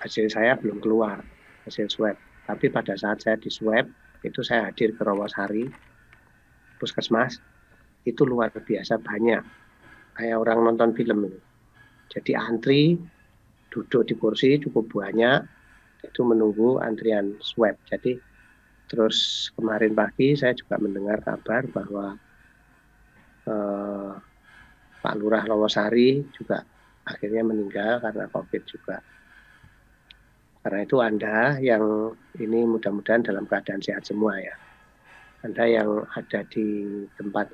hasil saya belum keluar, hasil swab. Tapi pada saat saya di swab, itu saya hadir ke Rawasari, puskesmas, itu luar biasa banyak. Kayak orang nonton film ini. Jadi antri, duduk di kursi cukup banyak, itu menunggu antrian swab. Jadi terus kemarin pagi saya juga mendengar kabar bahwa Pak Lurah Rawasari juga akhirnya meninggal karena COVID juga. Karena itu Anda yang ini mudah-mudahan dalam keadaan sehat semua ya. Anda yang ada di tempat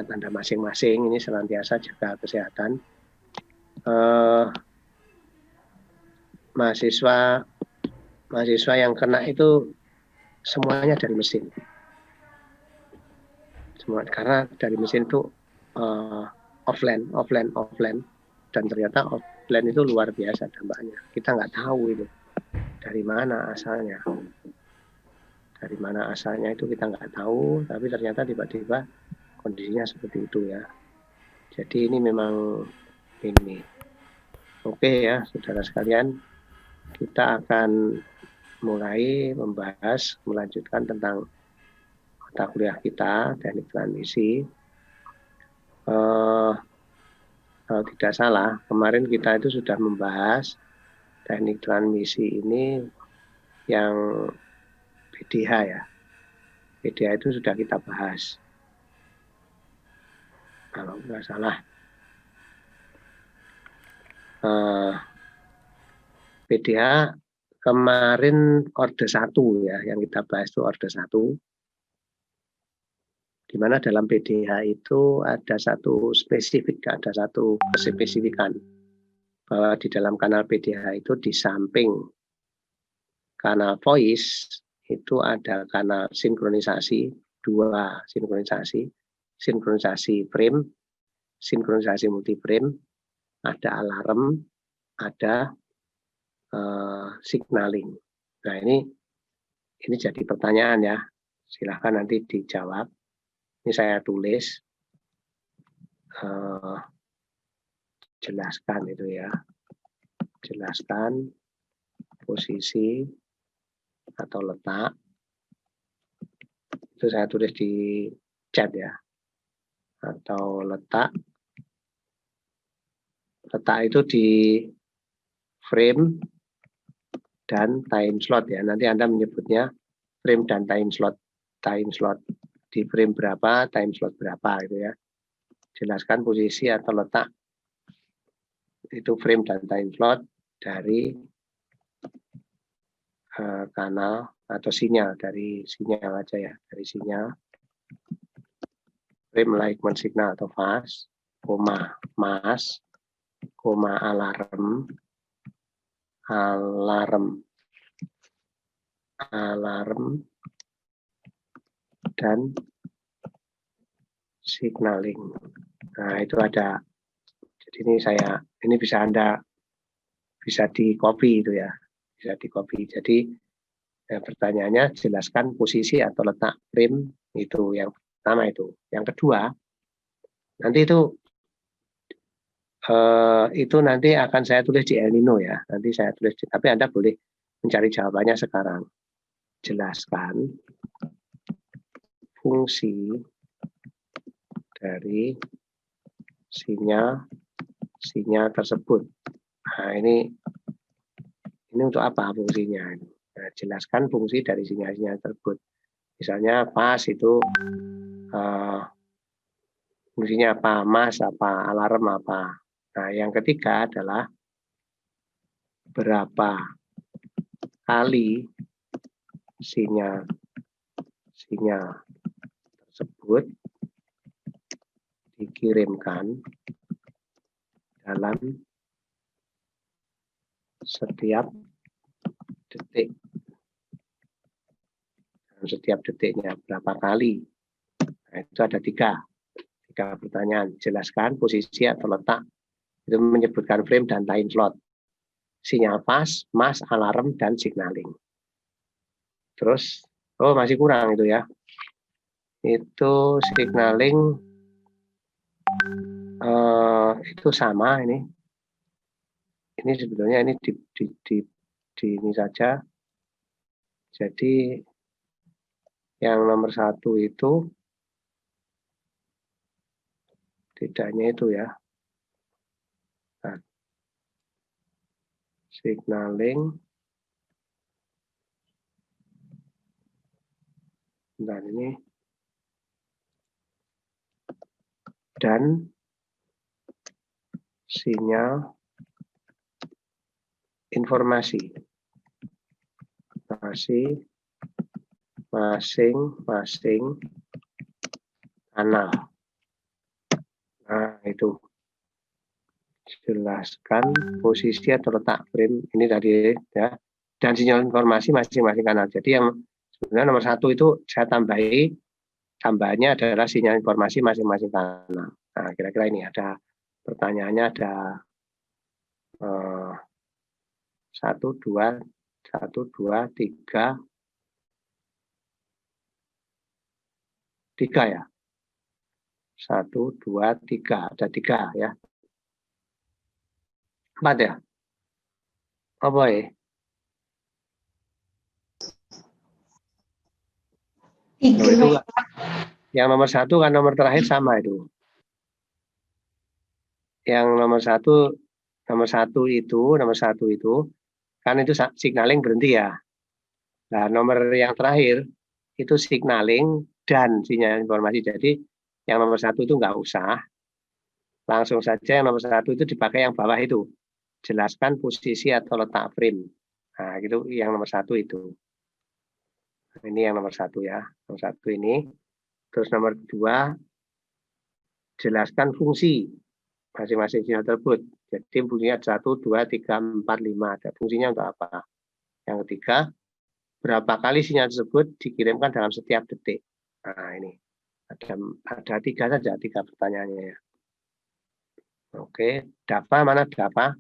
Anda masing-masing ini senantiasa jaga kesehatan. Mahasiswa yang kena itu semuanya dari mesin. Semua karena dari mesin itu offline, dan ternyata offline itu luar biasa dampaknya. Kita nggak tahu itu dari mana asalnya. Dari mana asalnya itu kita nggak tahu, tapi ternyata tiba-tiba kondisinya seperti itu ya. Jadi ini memang ini. Oke ya, saudara sekalian, kita akan mulai melanjutkan tentang mata kuliah kita, teknik transmisi. Kalau tidak salah, kemarin kita itu sudah membahas teknik transmisi ini yang PDH ya. PDH itu sudah kita bahas. Kalau tidak salah. PDH kemarin orde 1 ya, yang kita bahas itu orde 1. Di mana dalam PDH itu ada satu kespesifikan bahwa di dalam kanal PDH itu di samping kanal voice itu ada kanal sinkronisasi, 2 sinkronisasi frame, sinkronisasi multiframe, ada alarm, ada signaling. Nah ini jadi pertanyaan ya, silahkan nanti dijawab. Ini saya tulis, jelaskan itu ya, jelaskan posisi atau letak, itu saya tulis di chat ya, atau letak itu di frame dan time slot ya, nanti Anda menyebutnya frame dan time slot di frame berapa, time slot berapa gitu ya. Jelaskan posisi atau letak itu frame dan time slot dari kanal atau sinyal, dari sinyal aja ya, dari sinyal frame alignment signal atau fase, koma mass, koma alarm dan signaling. Nah itu ada, jadi ini bisa Anda bisa di copy itu ya, bisa di copy. Jadi pertanyaannya jelaskan posisi atau letak frame, itu yang pertama itu. Yang kedua nanti itu nanti akan saya tulis di El Nino ya, nanti saya tulis tapi Anda boleh mencari jawabannya sekarang. Jelaskan fungsi dari sinyal tersebut. Nah ini untuk apa fungsinya? Nah, jelaskan fungsi dari sinyal tersebut. Misalnya pas itu fungsinya apa, mas apa, alarm apa. Nah yang ketiga adalah berapa kali sinyal tersebut dikirimkan dalam setiap detik. Dalam setiap detiknya berapa kali? Nah, itu ada tiga pertanyaan. Jelaskan posisi atau letak. Itu menyebutkan frame dan time slot. Sinyal pas, mas, alarm, dan signaling. Terus, masih kurang itu ya. Itu signaling itu sama ini. ini sebetulnya ini di ini saja. Jadi yang nomor 1 itu tidaknya itu ya. Nah, signaling. Dan ini. Dan sinyal informasi. Masing-masing kanal. Nah, itu. Jelaskan posisi atau letak frame ini tadi ya. Dan sinyal informasi masing-masing kanal. Jadi yang sebenarnya nomor 1 itu saya tambahannya adalah sinyal informasi masing-masing kanal. Nah, kira-kira ini ada pertanyaannya ada 1, 2, 3 ya. 1, 2, 3. Ada 3 ya. 4 ya. Apa ya? 3. Itu yang nomor 1 kan nomor terakhir sama itu. Yang nomor 1 itu kan itu signaling berhenti ya. Nah, nomor yang terakhir itu signaling dan sinyal informasi. Jadi yang nomor 1 itu nggak usah. Langsung saja yang nomor 1 itu dipakai yang bawah itu. Jelaskan posisi atau letak frame. Nah, itu yang nomor 1 itu. Ini yang nomor 1 ya. Nomor 1 ini. Terus nomor 2, jelaskan fungsi masing-masing sinyal tersebut. Jadi fungsinya 1, 2, 3, 4, 5. Ada fungsinya untuk apa? Yang ketiga, berapa kali sinyal tersebut dikirimkan dalam setiap detik. Nah, ini. Ada 3 saja, 3 pertanyaannya ya. Oke, Dava mana Dava?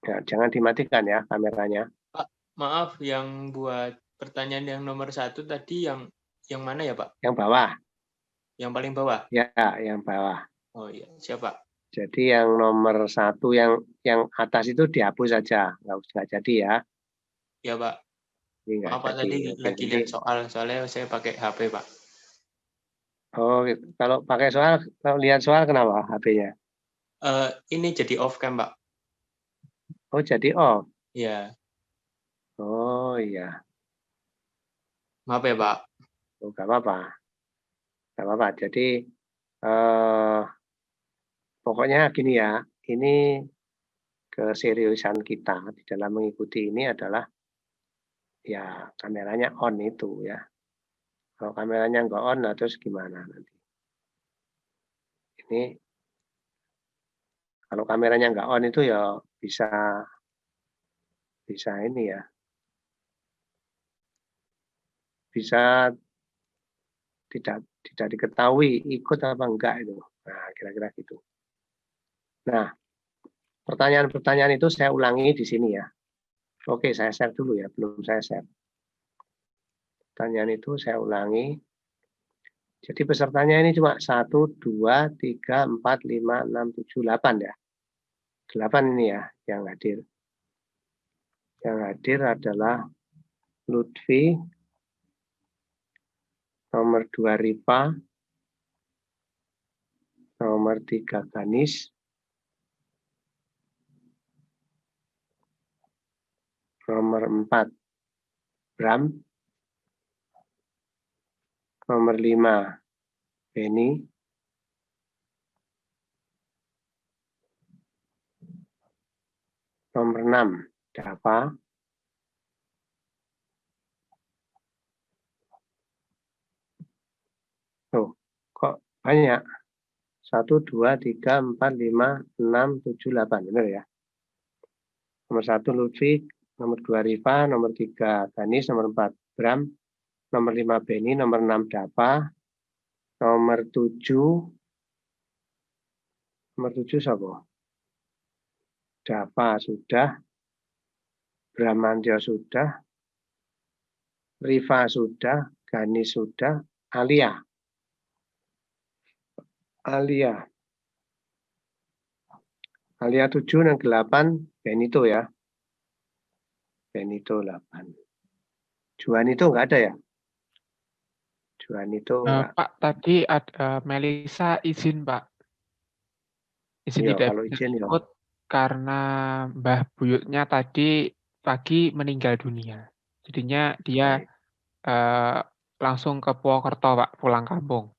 Ya, jangan dimatikan ya kameranya. Pak, maaf yang buat pertanyaan yang nomor 1 tadi yang mana ya Pak? Yang bawah. Yang paling bawah? Ya, yang bawah. Oh iya, siapa? Jadi yang nomor 1 yang atas itu dihapus saja, nggak jadi ya. Ya Pak. Maaf Pak tadi lagi lihat soal, soalnya saya pakai HP Pak. Oh, kalau pakai kalau lihat soal kenapa HP-nya? Ini jadi off cam Pak. Oh, jadi off. Ya. Oh iya. Maaf ya Pak. Oh, nggak apa-apa. Nggak apa-apa. Jadi pokoknya gini ya, ini keseriusan kita di dalam mengikuti ini adalah ya kameranya on itu ya. Kalau kameranya nggak on, nah terus gimana nanti? Ini kalau kameranya nggak on itu ya bisa ini ya, bisa tidak diketahui ikut apa enggak itu. Nah, kira-kira gitu. Nah, pertanyaan-pertanyaan itu saya ulangi di sini ya. Oke, saya share dulu ya, belum saya share. Pertanyaan itu saya ulangi. Jadi pesertanya ini cuma 1, 2, 3, 4, 5, 6, 7, 8 ya. 8 ini ya yang hadir. Yang hadir adalah Lutfi, nomor 2 Rifa, nomor 3 Ganis, nomor 4 Bram, nomor 5 Beni, nomor 6 Dava, tuh kok banyak 1, 2, 3, 4, 5, 6, 7, 8 benar ya. Nomor 1 Lutfi, nomor 2 Rifa, nomor 3 Ganis, nomor 4 Bram, nomor 5 Beni, nomor 6 Dava, nomor 7 siapa? Dava sudah, Bramantyo sudah, Rifa sudah, Ganis sudah, Alia. Alia 7 dan 8, Benito ya. Benito 8. Juan itu enggak ada ya? Juan itu enggak. Pak, tadi ada Melisa izin, Pak. Izin Iya, tidak kalau bisa izin ya. ikut karena Mbah Buyutnya tadi pagi meninggal dunia. Jadinya dia Baik. langsung ke Purwokerto, Pak, pulang kampung.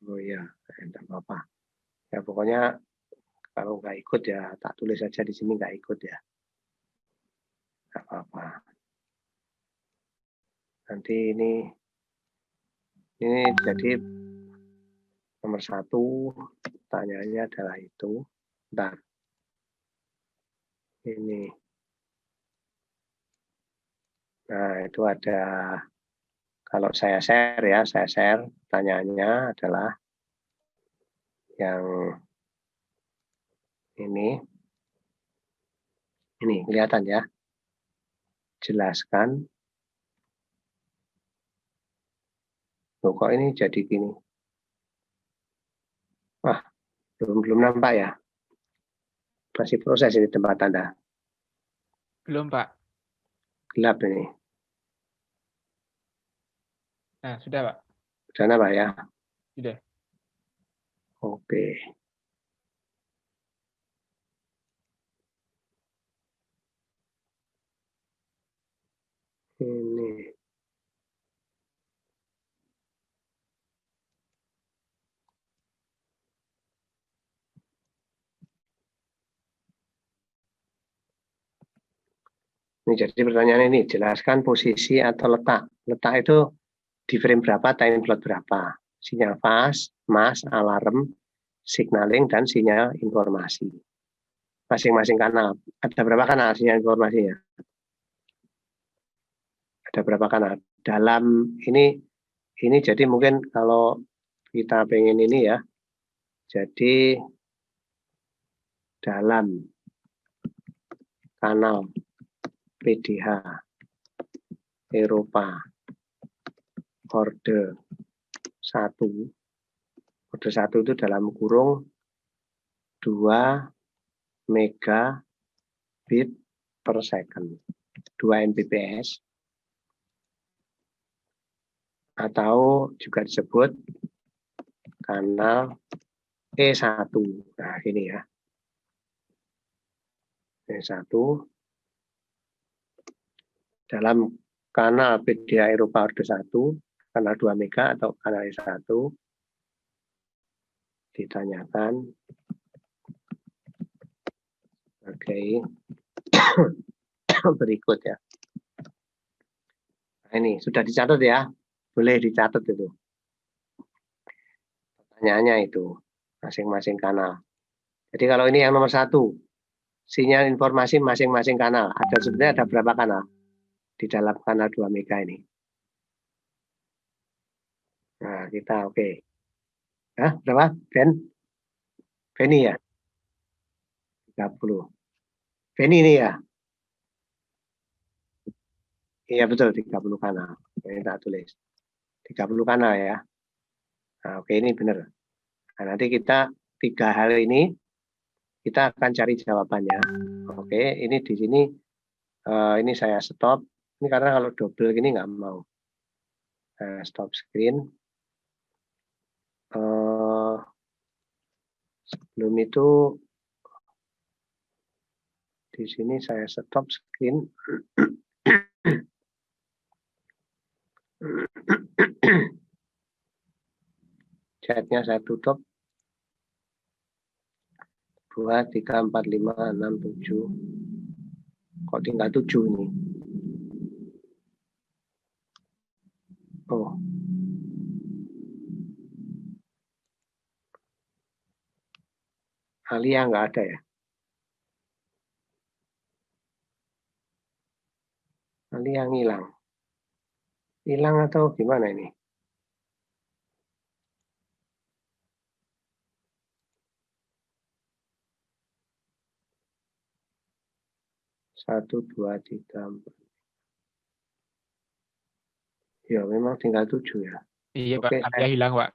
Oh iya, enggak apa-apa. Ya pokoknya kalau nggak ikut ya tak tulis saja di sini nggak ikut ya. Nggak apa-apa. Nanti ini jadi nomor 1 pertanyaannya adalah itu. Bentar. Ini. Nah, itu ada, kalau saya share ya, saya share pertanyaannya adalah yang ini kelihatan ya. Jelaskan. Loh, kok ini jadi gini? Wah, belum nampak ya. Masih proses ini tempat Anda. Belum, Pak. Gelap ini. Nah, sudah, Pak. Sudah nampak ya? Sudah. Oke. Ini. Ini jadi pertanyaan ini, jelaskan posisi atau letak. Letak itu di frame berapa, time plot berapa. Sinyal fast, mass, alarm, signaling, dan sinyal informasi. Masing-masing kanal. Ada berapa kanal sinyal informasinya? Ada berapa kanal? Dalam ini jadi mungkin kalau kita pengen ini ya, jadi dalam kanal PDH Eropa orde 1. Orde 1 itu dalam kurung 2 megabit per second. 2 Mbps. Atau juga disebut kanal E1. Nah, ini ya. E1 dalam kanal PDA Eropa orde 1, kanal 2 mega atau kanal E1 ditanyakan sebagai berikut ya. Nah, ini sudah dicatat ya. Boleh dicatat itu. Pertanyaannya itu masing-masing kanal. Jadi kalau ini yang nomor 1, sinyal informasi masing-masing kanal. Sebenarnya ada berapa kanal di dalam kanal 2 mega ini? Nah, kita oke. Hah, berapa? Benny ya? 30. Benny ini ya? Iya betul, 30 kanal. Ini tak tulis. 30 kanal ya. Nah, oke, ini benar. Nah, nanti kita 3 hal ini kita akan cari jawabannya. Oke, ini di sini ini saya stop. Ini karena kalau double gini nggak mau. Stop screen. Sebelum itu di sini saya stop screen. Chatnya saya tutup. 2, 3, 4, 5, 6, 7. Kok tinggal 7 ini? Oh. Alia nggak ada ya? Alia ngilang. Hilang atau gimana ini? Satu, 2, 3, 4. Ya, memang tinggal 7 ya. Iya, Oke, Pak. Alia hilang, Pak.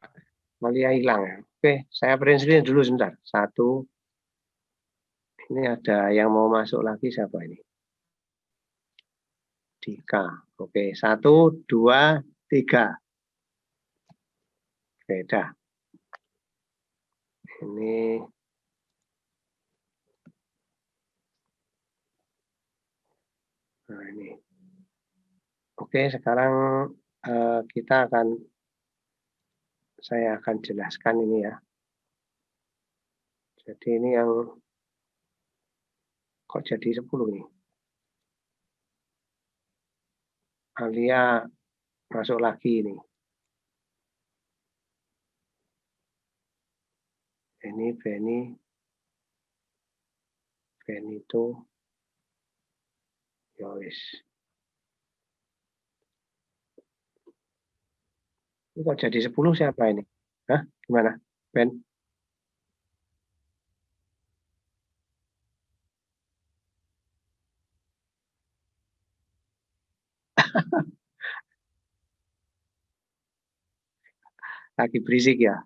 Alia hilang ya. Oke, saya print screen dulu sebentar. 1, Ini ada yang mau masuk lagi siapa ini? Dika. Oke, 1, 2, 3. Oke, dah. Ini nah ini. Oke, sekarang saya akan jelaskan ini ya. Jadi ini yang kok jadi 10 nih. Alia masuk lagi ini. Ini Benito, Yoris. Ini kok jadi 10 siapa ini? Hah? Gimana? Ben? Lagi berisik ya?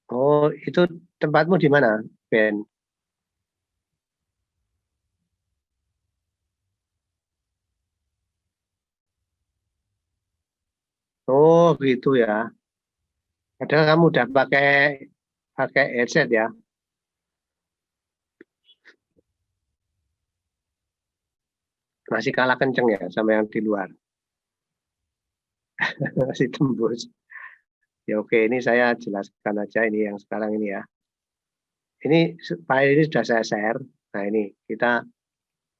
Oh, itu tempatmu di mana, Ben? Oh, gitu ya. Padahal kamu udah pakai headset ya. Masih kalah kenceng ya sama yang di luar. Masih tembus. Ya oke, ini saya jelaskan aja ini yang sekarang ini ya. Ini file ini sudah saya share. Nah ini kita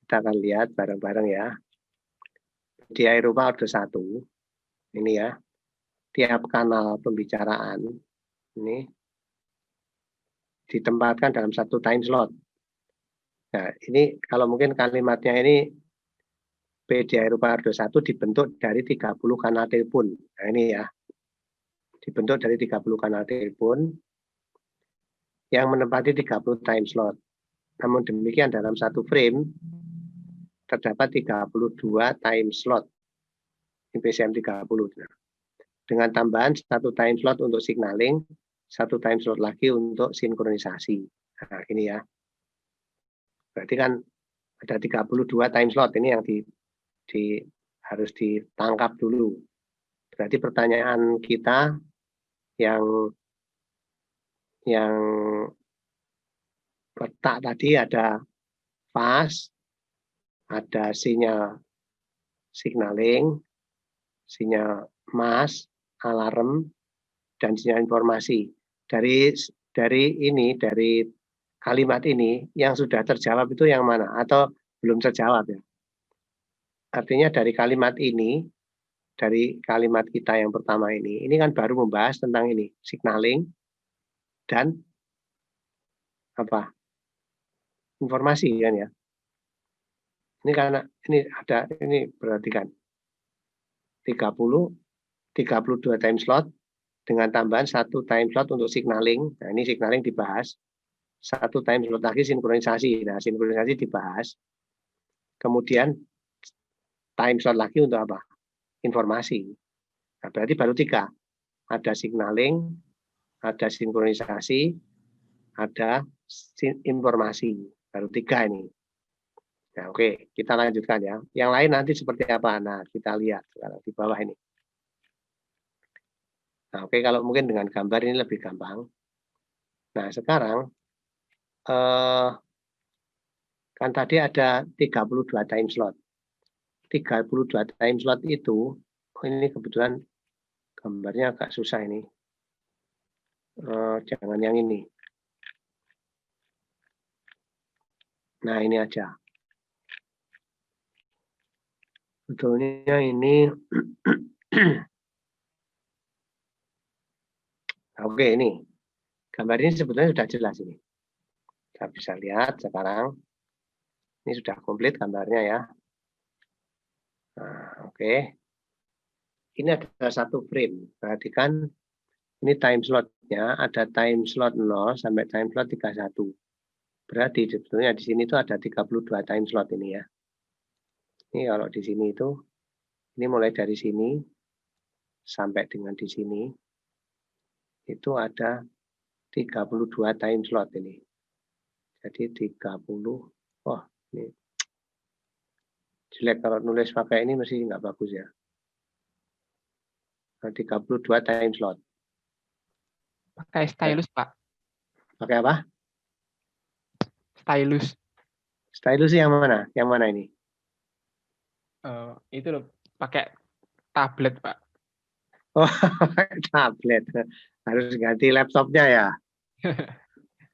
akan lihat bareng-bareng ya. Di Eropa ada 1. Ini ya. Tiap kanal pembicaraan ini ditempatkan dalam 1 time slot. Nah ini kalau mungkin kalimatnya ini PDI Eropa Ardo 1 dibentuk dari 30 kanal telepon. Nah ini ya. Dibentuk dari 30 kanal telepon yang menempati 30 time slot. Namun demikian dalam 1 frame terdapat 32 time slot PCM 30. Dengan tambahan 1 time slot untuk signaling, 1 time slot lagi untuk sinkronisasi. Nah, ini ya. Berarti kan ada 32 time slot ini yang harus ditangkap dulu. Berarti pertanyaan kita yang letak tadi ada fast, ada sinyal signaling, sinyal mass, alarm, dan sinyal informasi. Dari kalimat ini yang sudah terjawab itu yang mana? Atau belum terjawab ya? Artinya dari kalimat ini, dari kalimat kita yang pertama ini kan baru membahas tentang ini, signaling dan apa? Informasi kan ya. Ini karena ini berarti kan 32 time slot dengan tambahan 1 time slot untuk signaling. Nah, ini signaling dibahas. 1 time slot lagi sinkronisasi. Nah, sinkronisasi dibahas. Kemudian time slot lagi untuk apa? Informasi. Nah, berarti baru 3. Ada signaling, ada sinkronisasi, ada informasi. Baru 3 ini. Nah, oke, kita lanjutkan ya. Yang lain nanti seperti apa? Nah, kita lihat sekarang di bawah ini. Nah, oke, kalau mungkin dengan gambar ini lebih gampang. Nah, sekarang kan tadi ada 32 time slot. 32 time slot itu, ini kebetulan gambarnya agak susah ini. Jangan yang ini. Nah, ini aja. Sebetulnya ini oke, ini gambar ini sebetulnya sudah jelas ini. Kita bisa lihat sekarang. Ini sudah komplit gambarnya ya. Nah, oke. Ini ada 1 frame. Perhatikan ini time slotnya ada time slot 0 sampai time slot 31. Berarti sebetulnya di sini itu ada 32 time slot ini ya. Ini kalau di sini itu, ini mulai dari sini sampai dengan di sini. itu ada 32 time slot ini. Jadi 30, oh ini jelek kalau nulis pakai ini mesti nggak bagus ya. Nah, 32 time slot. Pakai stylus, Pak. Pakai apa? Stylus. Stylus yang mana? Yang mana ini? Itu loh, pakai tablet, Pak. Oh, tablet. Harus ganti laptopnya ya.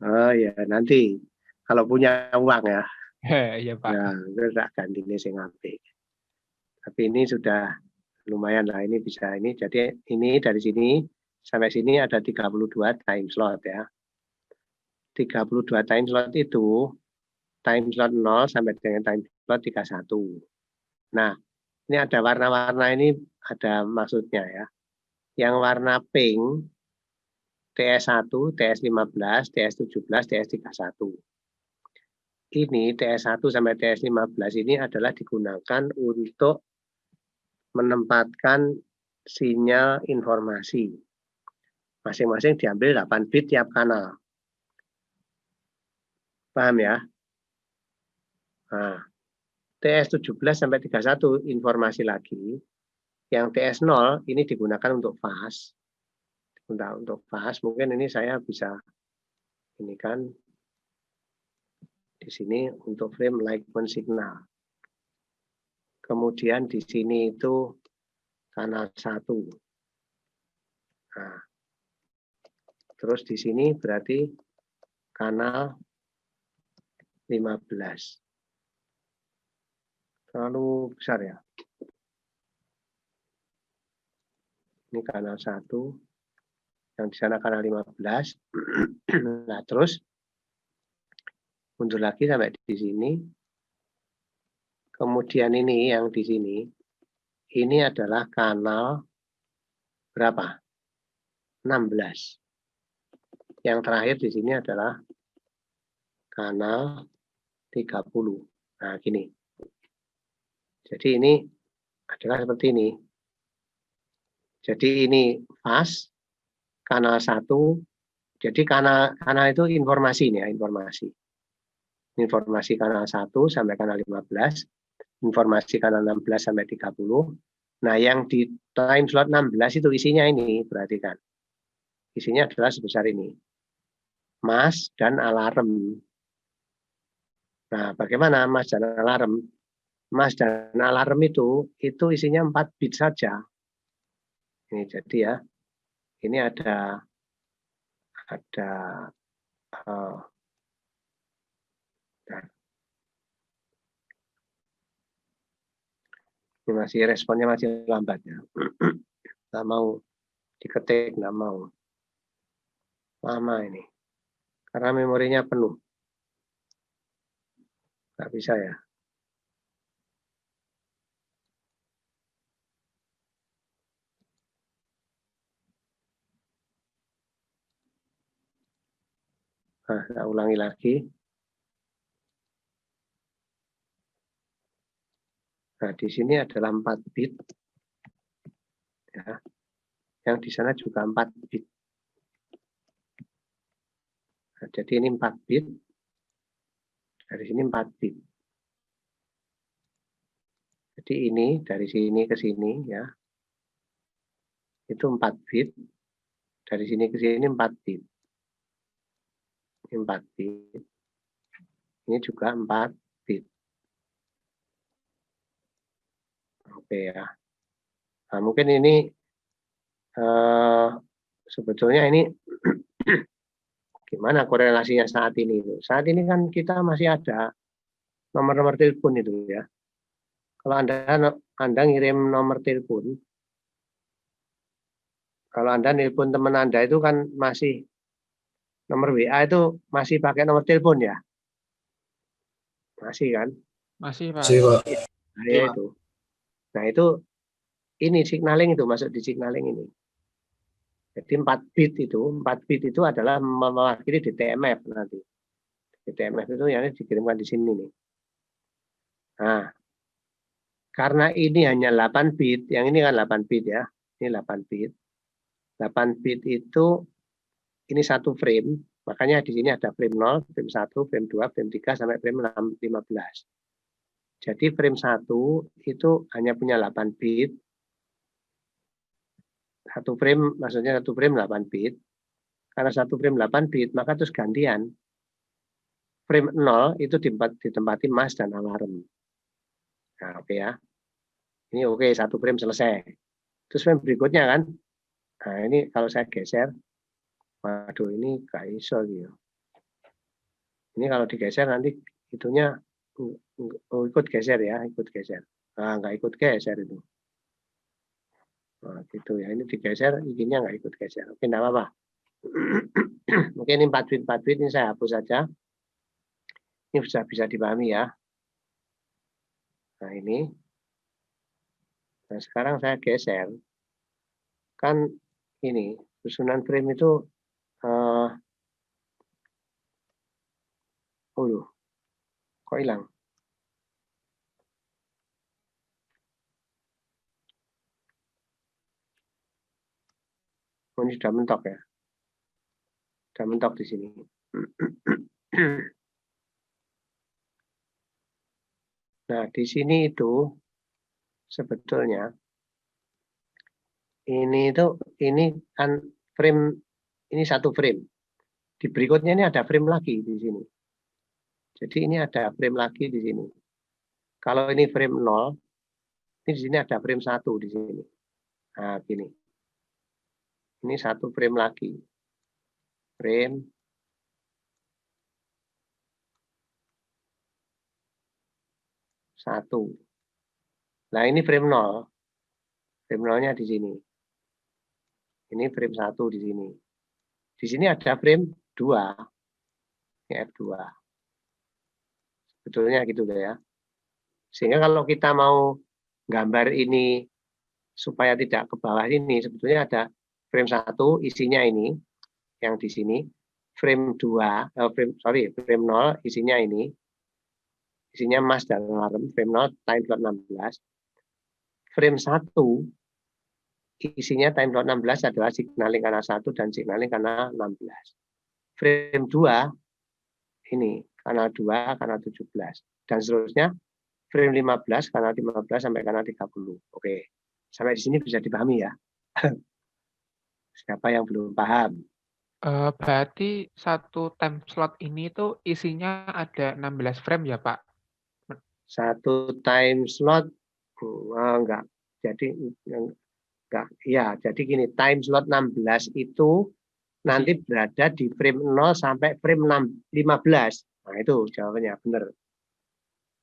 Oh ya, nanti kalau punya uang ya. Iya, Pak. Ya, enggak ganti ini saya ngambil. Tapi ini sudah lumayan lah, ini bisa ini. Jadi ini dari sini sampai sini ada 32 time slot ya. 32 time slot itu time slot 0 sampai dengan time slot 31. Nah, ini ada warna-warna ini ada maksudnya ya. Yang warna pink TS1, TS15, TS17, TS31. Ini TS1 sampai TS15 ini adalah digunakan untuk menempatkan sinyal informasi. Masing-masing diambil 8 bit tiap kanal. Paham ya? Nah, TS17 sampai 31 informasi lagi. Yang TS0 ini digunakan untuk fast. Untuk fast mungkin ini saya bisa ini kan di sini untuk frame Lightman signal. Kemudian di sini itu kanal 1. Nah, terus di sini berarti kanal 15. Terlalu besar ya. Ini kanal 1. Yang di sana kanal 15. Nah, terus mundur lagi sampai di sini. Kemudian ini yang di sini, ini adalah kanal berapa? 16. Yang terakhir di sini adalah kanal 30. Nah, gini. Jadi ini adalah seperti ini. Jadi ini fast, kanal 1. Jadi kanal itu informasi nih ya, informasi. Informasi kanal 1 sampai kanal 15. Informasi kanal 16 sampai 30. Nah, yang di time slot 16 itu isinya ini, perhatikan. Isinya adalah sebesar ini. Mas dan alarm. Nah, bagaimana mas dan alarm? Mas dan alarm itu isinya 4 bit saja. Ini jadi ya, ini ada ini masih responnya masih lambat ya. Nggak mau diketik, nggak mau. Lama ini. Karena memorinya penuh. Nggak bisa ya. Nah, saya ulangi lagi. Nah, di sini adalah 4 bit. Ya. Yang di sana juga 4 bit. Nah, jadi ini 4 bit. Dari sini 4 bit. Jadi ini dari sini ke sini ya. Itu 4 bit. Dari sini ke sini 4 bit. Ini 4 bit. Ini juga 4 bit. Oke ya. Nah, mungkin ini sebetulnya ini gimana korelasinya saat ini? Saat ini kan kita masih ada nomor-nomor telepon itu ya. Kalau Anda ngirim nomor telepon, kalau Anda nelpon teman Anda itu kan masih nomor WA itu masih pakai nomor telepon ya? Masih kan? Masih, Pak. Masih, Pak. Nah, itu. Nah, itu ini signaling itu masuk di signaling ini. Jadi 4 bit itu adalah mewakili DTMF nanti. DTMF itu yang dikirimkan di sini nih. Nah, karena ini hanya 8 bit, yang ini kan 8 bit ya. Ini 8 bit. 8 bit itu ini satu frame, makanya di sini ada frame 0, frame 1, frame 2, frame 3, sampai frame 15. Jadi frame 1 itu hanya punya 8 bit. Satu frame, maksudnya satu frame 8 bit. Karena satu frame 8 bit, maka terus gantian. Frame 0 itu ditempati mask dan alarm. Nah, oke ya. Ini oke, satu frame selesai. Terus frame berikutnya kan, nah ini kalau saya geser, waduh ini gak iso gitu. Ini kalau digeser nanti itunya ikut geser ya, ikut geser. Nah, nggak ikut geser itu. Nah, gitu ya, ini digeser, izinnya nggak ikut geser. Oke, enggak apa-apa. Mungkin ini 4 bit ini saya hapus saja. Ini bisa dipahami ya. Nah, ini. Nah, sekarang saya geser. Kan ini, susunan frame itu kok hilang? Oh, ini sudah mentok ya. Sudah mentok di sini. Nah, di sini itu sebetulnya ini kan frame, ini satu frame. Di berikutnya ini ada frame lagi di sini. Jadi ini ada frame lagi di sini. Kalau ini frame 0, ini di sini ada frame 1 di sini. Nah, gini. Ini satu frame lagi. Frame 1. Nah, ini frame 0. Frame 0-nya di sini. Ini frame 1 di sini. Di sini ada frame 2. Ini F2. Sebetulnya gitu ya. Sehingga kalau kita mau gambar ini supaya tidak ke bawah ini, sebetulnya ada frame 1 isinya ini yang di sini, frame 2 frame 0 isinya ini, isinya mask dan alarm, frame 0 time slot 16. Frame 1 isinya time slot 16 adalah signaling kanal 1 dan signaling kanal 16. Frame 2 ini kanal 2, kanal 17 dan seterusnya. Frame 15, kanal 15 sampai kanal 30. Oke. Sampai di sini bisa dipahami ya. Siapa yang belum paham? Berarti satu time slot ini tuh isinya ada 16 frame ya, Pak? Satu time slot enggak. Jadi enggak. Ya, jadi gini, time slot 16 itu nanti berada di frame 0 sampai frame 15. Nah, itu jawabannya benar.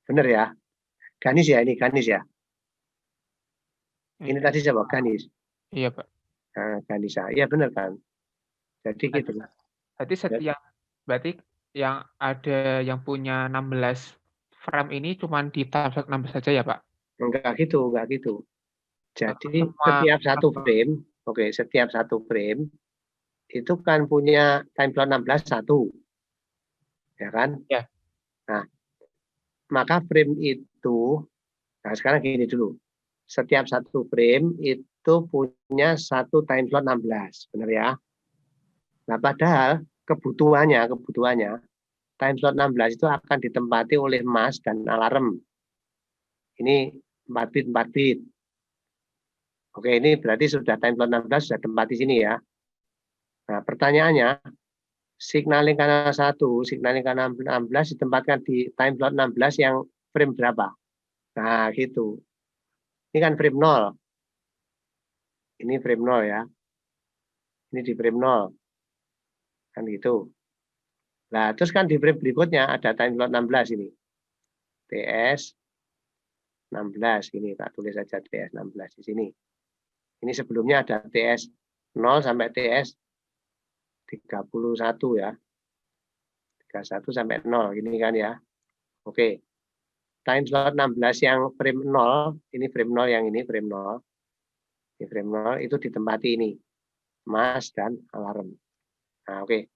Benar ya? Ganis ya ini, Ganis ya. Ini tadi siapa? Ganis. Iya, Pak. Nah, Ganisa. Iya benar kan? Jadi gitu. Berarti setiap yang ada yang punya 16 frame ini cuma di time slot 16 saja ya, Pak? Enggak gitu. Jadi Semua setiap satu frame, oke, setiap satu frame itu kan punya time slot 16 satu. Ya kan? Ya. Nah, maka frame itu, nah sekarang gini dulu. Setiap satu frame itu punya satu time slot 16, benar ya? Nah, padahal kebutuhannya time slot 16 itu akan ditempati oleh mask dan alarm. Ini 4 bit. Oke, ini berarti sudah time slot 16 sudah tempat di sini ya. Nah, pertanyaannya, signaling kanal 1, signaling kanal 16 ditempatkan di time slot 16 yang frame berapa? Nah, gitu. Ini kan frame 0. Ini frame 0 ya. Ini di frame 0. Kan gitu. Nah, terus kan di frame berikutnya ada time slot 16 ini. TS 16 ini, tak tulis saja TS 16 di sini. Ini sebelumnya ada TS 0 sampai TS 31 ya. 31 sampai 0 ini kan ya. Oke. Time slot 16 yang frame 0, ini frame 0 yang ini frame 0. Ini frame 0 itu ditempati ini. Mask dan alarm. Nah, oke.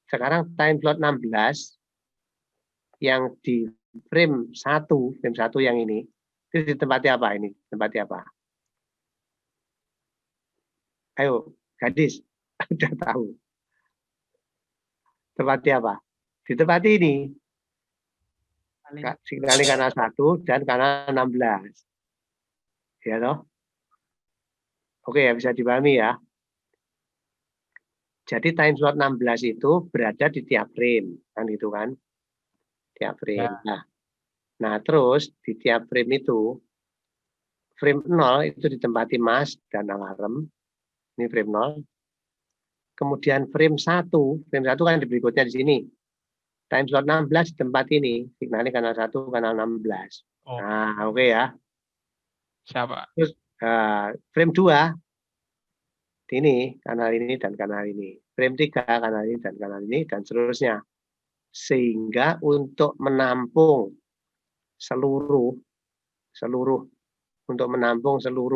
Sekarang time slot 16 yang di frame 1 yang ini itu ditempati apa ini? Ditempati apa? Ayo, gadis. Udah tahu. Tepati apa? Ditepati ini. Signaling kanal 1 dan kanal 16. Ya toh? Oke ya, bisa dipahami ya. Jadi time slot 16 itu berada di tiap frame. Kan gitu kan? Tiap frame. Ya. Nah, terus di tiap frame itu, frame 0 itu ditempati mask dan alarm. Ini frame 0. Kemudian frame 1 kan di berikutnya di sini. Time slot 16 di tempat ini, signalnya kanal 1, kanal 16. Oh. Nah, oke ya. Siapa? Terus frame 2 ini, kanal ini dan kanal ini. Frame 3 kanal ini dan kanal ini dan seterusnya. Sehingga untuk menampung seluruh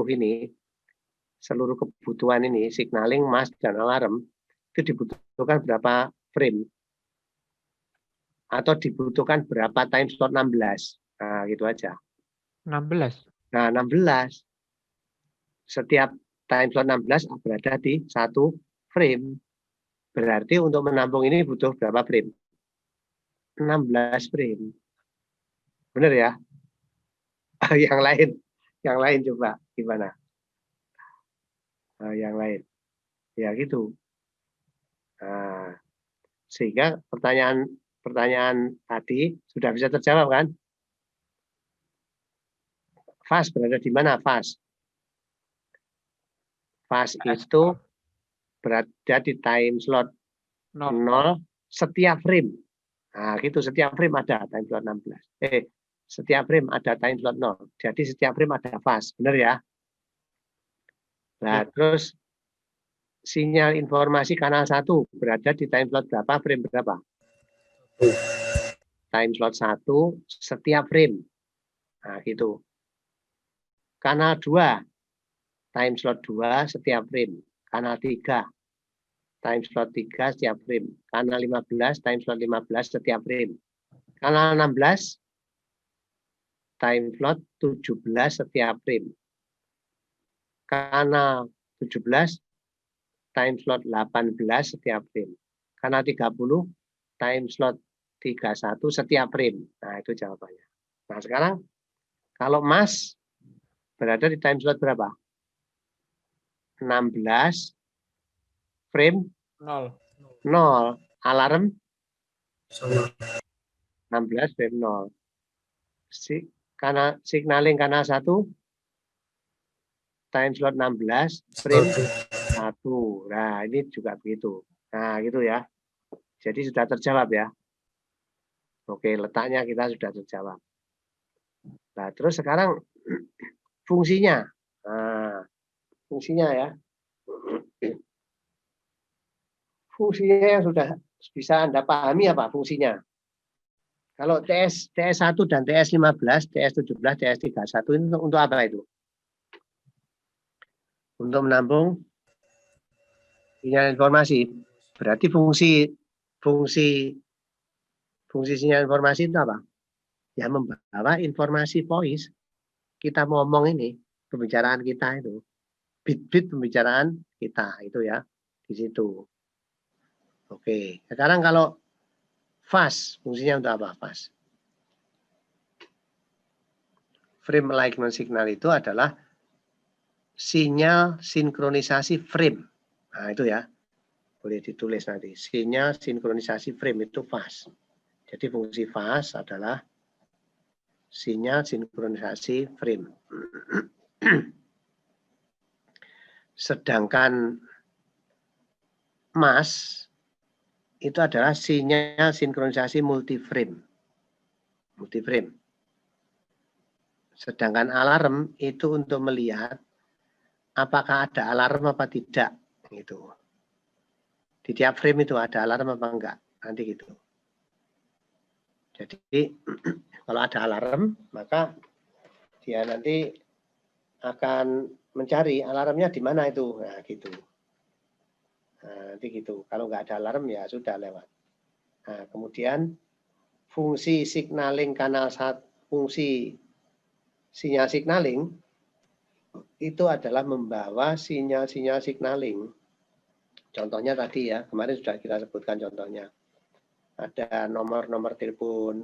ini, seluruh kebutuhan ini, signaling, mask dan alarm, itu dibutuhkan berapa frame? Atau dibutuhkan berapa time slot 16? Nah, gitu aja. 16. Nah, 16. Setiap time slot 16 berada di satu frame. Berarti untuk menampung ini butuh berapa frame? 16 frame. Benar ya? Yang lain coba gimana? Yang lain. Ya gitu. Nah, sehingga pertanyaan tadi sudah bisa terjawab kan? Fast berada di mana fast? Fast itu berada di time slot 0 setiap frame. Nah, gitu setiap frame ada time slot 16. Setiap frame ada time slot 0. Jadi setiap frame ada fast, benar ya? Nah, terus sinyal informasi kanal 1 berada di time slot berapa, frame berapa? Time slot 1 setiap frame. Nah, gitu. Kanal 2 time slot 2 setiap frame. Kanal 3 time slot 3 setiap frame. Kanal 15 time slot 15 setiap frame. Kanal 16 time slot 17 setiap frame. Kanal 17 time slot 18 setiap frame. Kanal 30 time slot 31 setiap frame. Nah, itu jawabannya. Nah, sekarang kalau Mas berada di time slot berapa? 16 frame 0. Alarm 16 frame 0. Signaling kanal 1 time slot 16 frame 1. Nah, ini juga begitu. Nah, gitu ya. Jadi sudah terjawab ya. Oke, letaknya kita sudah terjawab. Nah, terus sekarang fungsinya. Nah, fungsinya ya. Fungsinya yang sudah bisa Anda pahami apa fungsinya? Kalau TS1 dan TS15, TS17, TS31 ini untuk apa itu? Untuk menampung sinyal informasi. Berarti fungsi sinyal informasi itu apa? Ya membawa informasi voice. Kita ngomong ini, pembicaraan kita itu. Bit-bit pembicaraan kita itu ya. Di situ. Oke, sekarang kalau fast, fungsinya untuk apa fast? Frame alignment signal itu adalah sinyal sinkronisasi frame. Nah, itu ya. Boleh ditulis nanti. Sinyal sinkronisasi frame itu fast. Jadi fungsi fast adalah sinyal sinkronisasi frame. Sedangkan mask itu adalah sinyal sinkronisasi multiframe. Multiframe. Sedangkan alarm itu untuk melihat apakah ada alarm apa tidak. Gitu. Di tiap frame itu ada alarm apa enggak. Nanti gitu. Jadi kalau ada alarm, maka dia nanti akan mencari alarmnya di mana itu. Nah, gitu. Nah, nanti gitu. Kalau nggak ada alarm ya sudah lewat. Nah, kemudian fungsi signaling kanal 1, fungsi sinyal signaling itu adalah membawa sinyal-sinyal signaling. Contohnya tadi ya, kemarin sudah kita sebutkan contohnya. ada nomor telepon,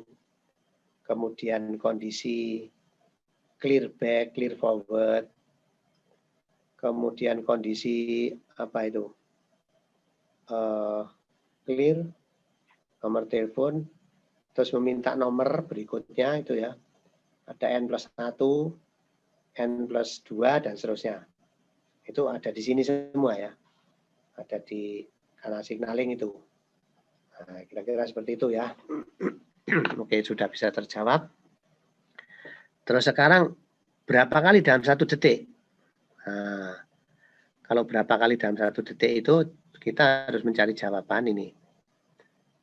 kemudian kondisi clear back, clear forward, kemudian kondisi apa itu, clear, nomor telepon, terus meminta nomor berikutnya itu ya, ada N+1, N+2, dan seterusnya. Itu ada di sini semua ya, ada di kanal signaling itu. Nah, kira-kira seperti itu ya. Oke, sudah bisa terjawab. Terus sekarang berapa kali dalam 1 detik? Nah, kalau berapa kali dalam 1 detik itu kita harus mencari jawaban ini.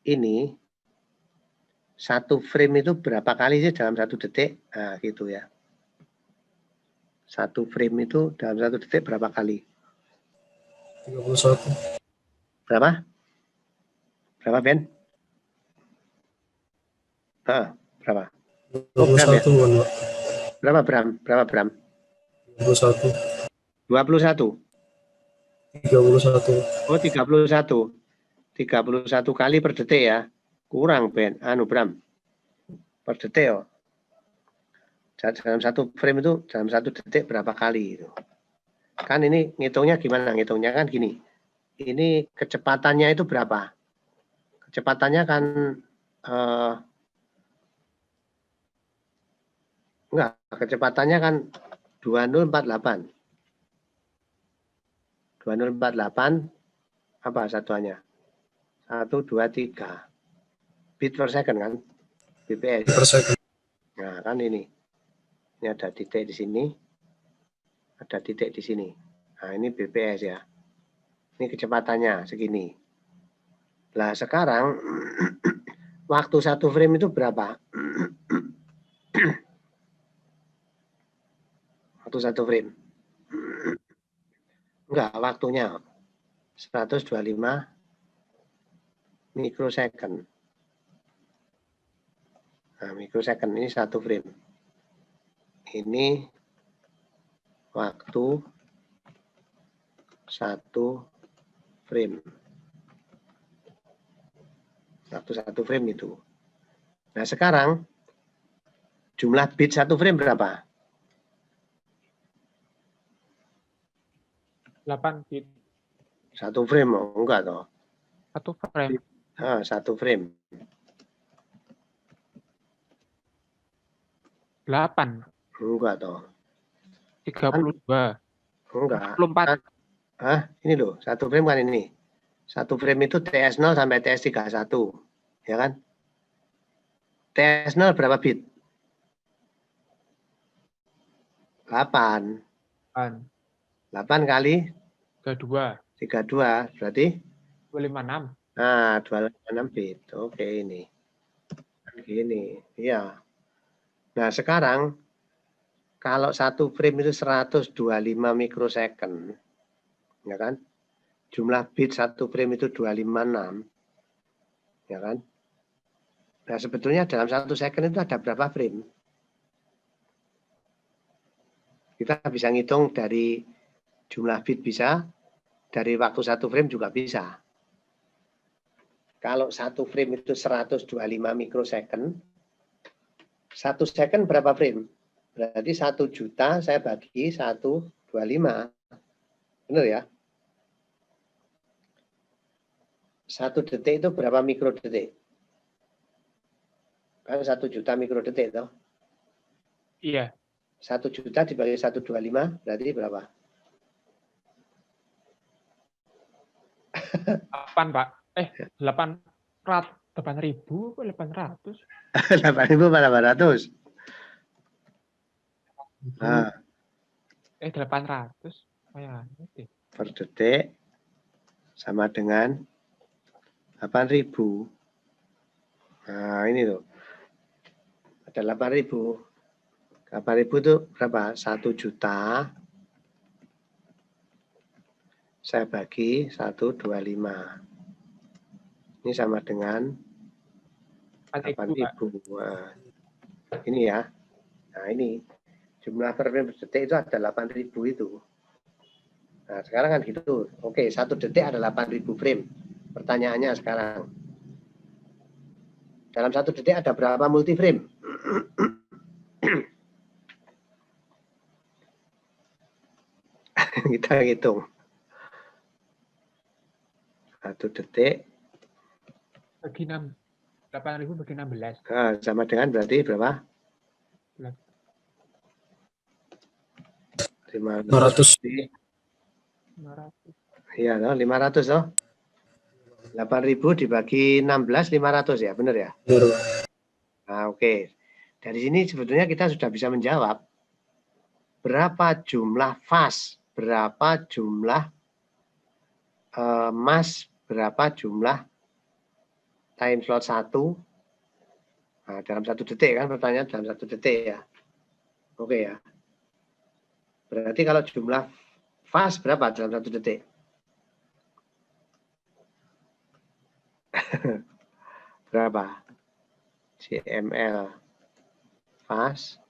Ini 1 frame itu berapa kali sih dalam 1 detik? Nah, gitu ya. 1 frame itu dalam 1 detik berapa kali? 31. Berapa? Berapa, Ben? Berapa? 21 kan, Pak. Berapa Bram? Berapa Bram? 21. 21. 31. Oh, 31. 31 kali per detik ya. Kurang, Ben. Bram. Per detik ya. Dalam 1 frame itu dalam 1 detik berapa kali itu. Kan ini ngitungnya gimana? Ngitungnya kan gini. Ini kecepatannya itu berapa? Kecepatannya kan enggak, kecepatannya kan 2048. 2048 apa satuannya? 1, 2, 3. Bit per second kan? BPS. Per second. Nah, kan ini. Ini ada titik di sini. Ada titik di sini. Nah, ini BPS ya. Ini kecepatannya segini. Nah, sekarang waktu 1 frame itu berapa? Waktu 1 frame. Enggak, waktunya 125 mikrosecond. Nah, mikrosecond ini 1 frame. Ini waktu 1 frame. Waktu 1 frame itu. Nah, sekarang jumlah bit 1 frame berapa? 8 bit. 1 frame, oh, enggak toh. 1 frame. 1 frame. 8. Enggak toh. 32. Enggak. 24. Ini loh, 1 frame kan ini. 1 frame itu TS0 sampai TS31. Ya kan? TS0 berapa bit? 8. 8 kali 32. 32 berarti 256. 256 bit. Oke, ini. Gini, iya. Nah, sekarang kalau 1 frame itu 125 mikrosecond, ya kan? Jumlah bit 1 frame itu 256, ya kan? Nah, sebetulnya dalam 1 second itu ada berapa frame? Kita bisa ngitung dari jumlah bit bisa, dari waktu 1 frame juga bisa. Kalau 1 frame itu 125 mikrosecond, 1 second berapa frame? Berarti 1 juta saya bagi 125. Benar ya? 1 detik itu berapa mikrodetik? Kan 1 juta mikrodetik toh? Iya. 1 juta dibagi 125 berarti berapa? 8, Pak. 8.000 atau 800? 8.800. Nah, 800. per detik sama dengan 8.000. Nah, ini loh. Ada 8.000. 8.000 itu berapa? 1 juta. Saya bagi 125. Ini sama dengan 8.000. Nah, ini ya. Nah, ini jumlah frame per detik itu ada 8.000 itu. Nah, sekarang kan gitu. Oke, 1 detik ada 8.000 frame. Pertanyaannya sekarang, Dalam 1 detik ada berapa multiframe? Kita hitung. 1 detik. Bagi 8.000 bagi 16. Nah, sama dengan berarti berapa? 500. 500. 500. Iya, 500 toh. 8.000 dibagi 16, 500 ya, benar ya? Benar, Pak. Nah, oke. Dari sini sebetulnya kita sudah bisa menjawab berapa jumlah fast, berapa jumlah mass, berapa jumlah time slot 1. Nah, dalam 1 detik kan pertanyaan dalam 1 detik ya. Oke ya. Berarti kalau jumlah fast berapa dalam 1 detik? Berapa? CML fast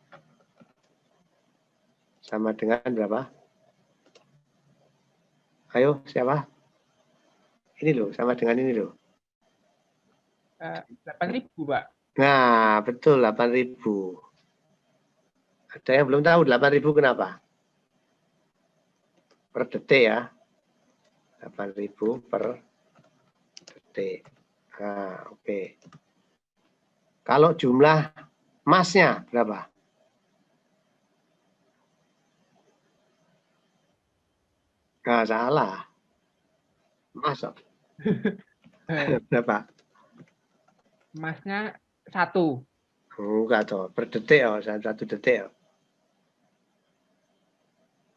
sama dengan berapa? Ayo, siapa? Ini loh, sama dengan ini loh. 8.000, Pak. Nah, betul 8.000. Ada yang belum tahu 8.000 kenapa? Per detik ya. 8.000 per detik. Nah, oke. Kalau jumlah massnya berapa? Nah, salah. Masuk. Berapa? Masnya 1. Enggak toh, per detik oh, 1 detik oh.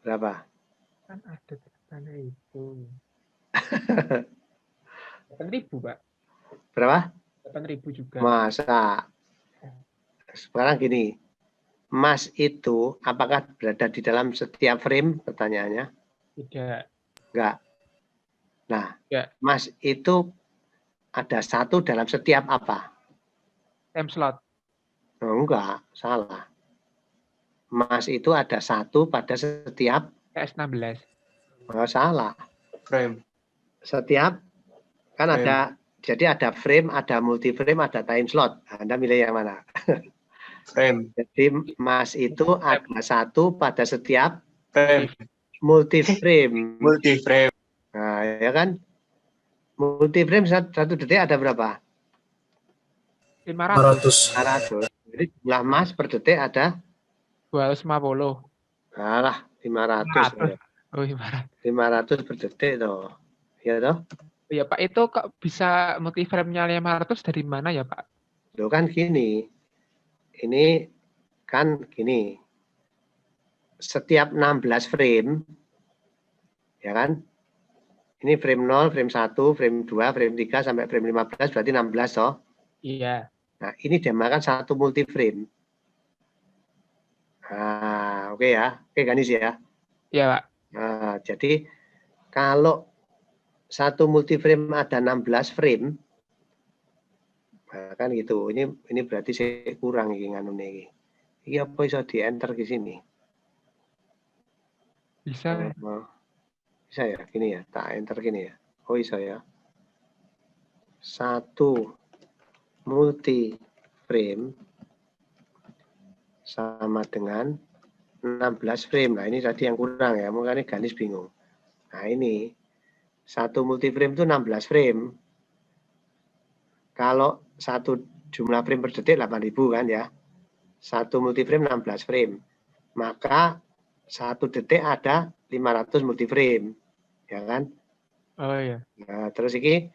Berapa? Kan ada 8.000. 8.000, Pak. Berapa? 8.000 juga. Masa? Sekarang gini, mass itu apakah berada di dalam setiap frame? Pertanyaannya. Tidak. Enggak. Nah, Ya. mass itu ada 1 dalam setiap apa? Time slot. Oh, enggak, salah. Mass itu ada 1 pada setiap PS16. oh, salah. Frame. Setiap kan Frame. ada, jadi ada frame, ada multiframe, ada time slot. Anda milih yang mana? Frame. Jadi mass itu ada 1 pada setiap Frame. multiframe. Multiframe. Nah, ya kan? Multiframe 1 detik ada berapa? 500. 500. 500. Jadi jumlah mass per detik ada 250. alah 500. 500. Oh, 500. 500 per detik toh. Ya toh? Ya, Pak, itu kok bisa multiframe-nya 500 dari mana ya, Pak? Loh kan gini. Ini kan gini. Setiap 16 frame ya kan? Ini frame 0, frame 1, frame 2, frame 3 sampai frame 15 berarti 16 toh. Iya. Nah, ini dinamakan 1 multiframe. Nah, oke ya. Oke Ganis ya. Iya, Pak. Nah, jadi kalau 1 multiframe ada 16 frame, nah kan gitu. Ini berarti saya kurang iki nganune iki. Iki apa iso di-enter ke sini? Bisa. Bisa ya, gini ya, tak enter gini ya. Oh iso ya. 1 multiframe sama dengan 16 frame. Nah, ini tadi yang kurang ya, makanya Ganis bingung. Nah, ini 1 multiframe itu 16 frame. Kalau 1 jumlah frame per detik 8.000 kan ya. 1 multiframe 16 frame. Maka 1 detik ada 500 multiframe. Ya kan? Oh iya. Nah, terus ini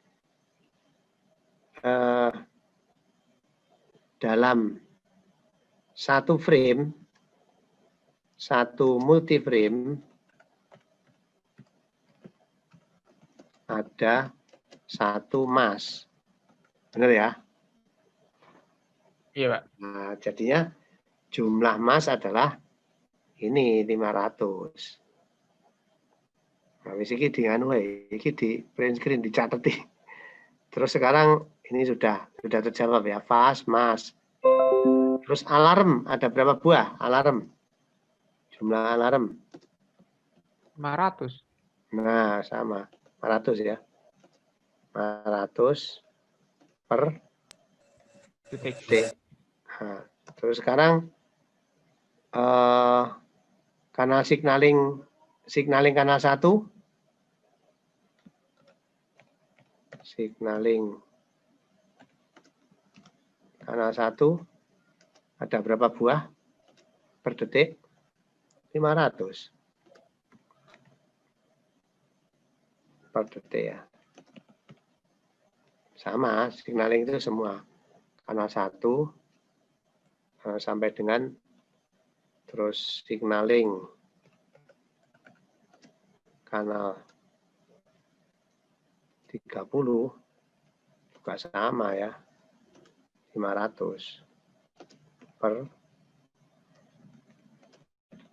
dalam 1 frame, 1 multiframe ada 1 mass. Benar ya? Iya, Pak. Nah, jadinya jumlah mass adalah ini 500. Nah, wis iki di anu iki di print screen dicatet. Terus sekarang ini sudah terjawab ya, fast, mass. Terus alarm ada berapa buah alarm? Jumlah alarm 500. Nah, sama 500 ya. 500 per Titik. Nah, terus sekarang kanal signaling kanal 1, signaling kanal 1 ada berapa buah per detik? 500 per detik ya. Sama, signaling itu semua. Kanal 1 sampai dengan terus signaling kanal 30 juga sama ya. 500 per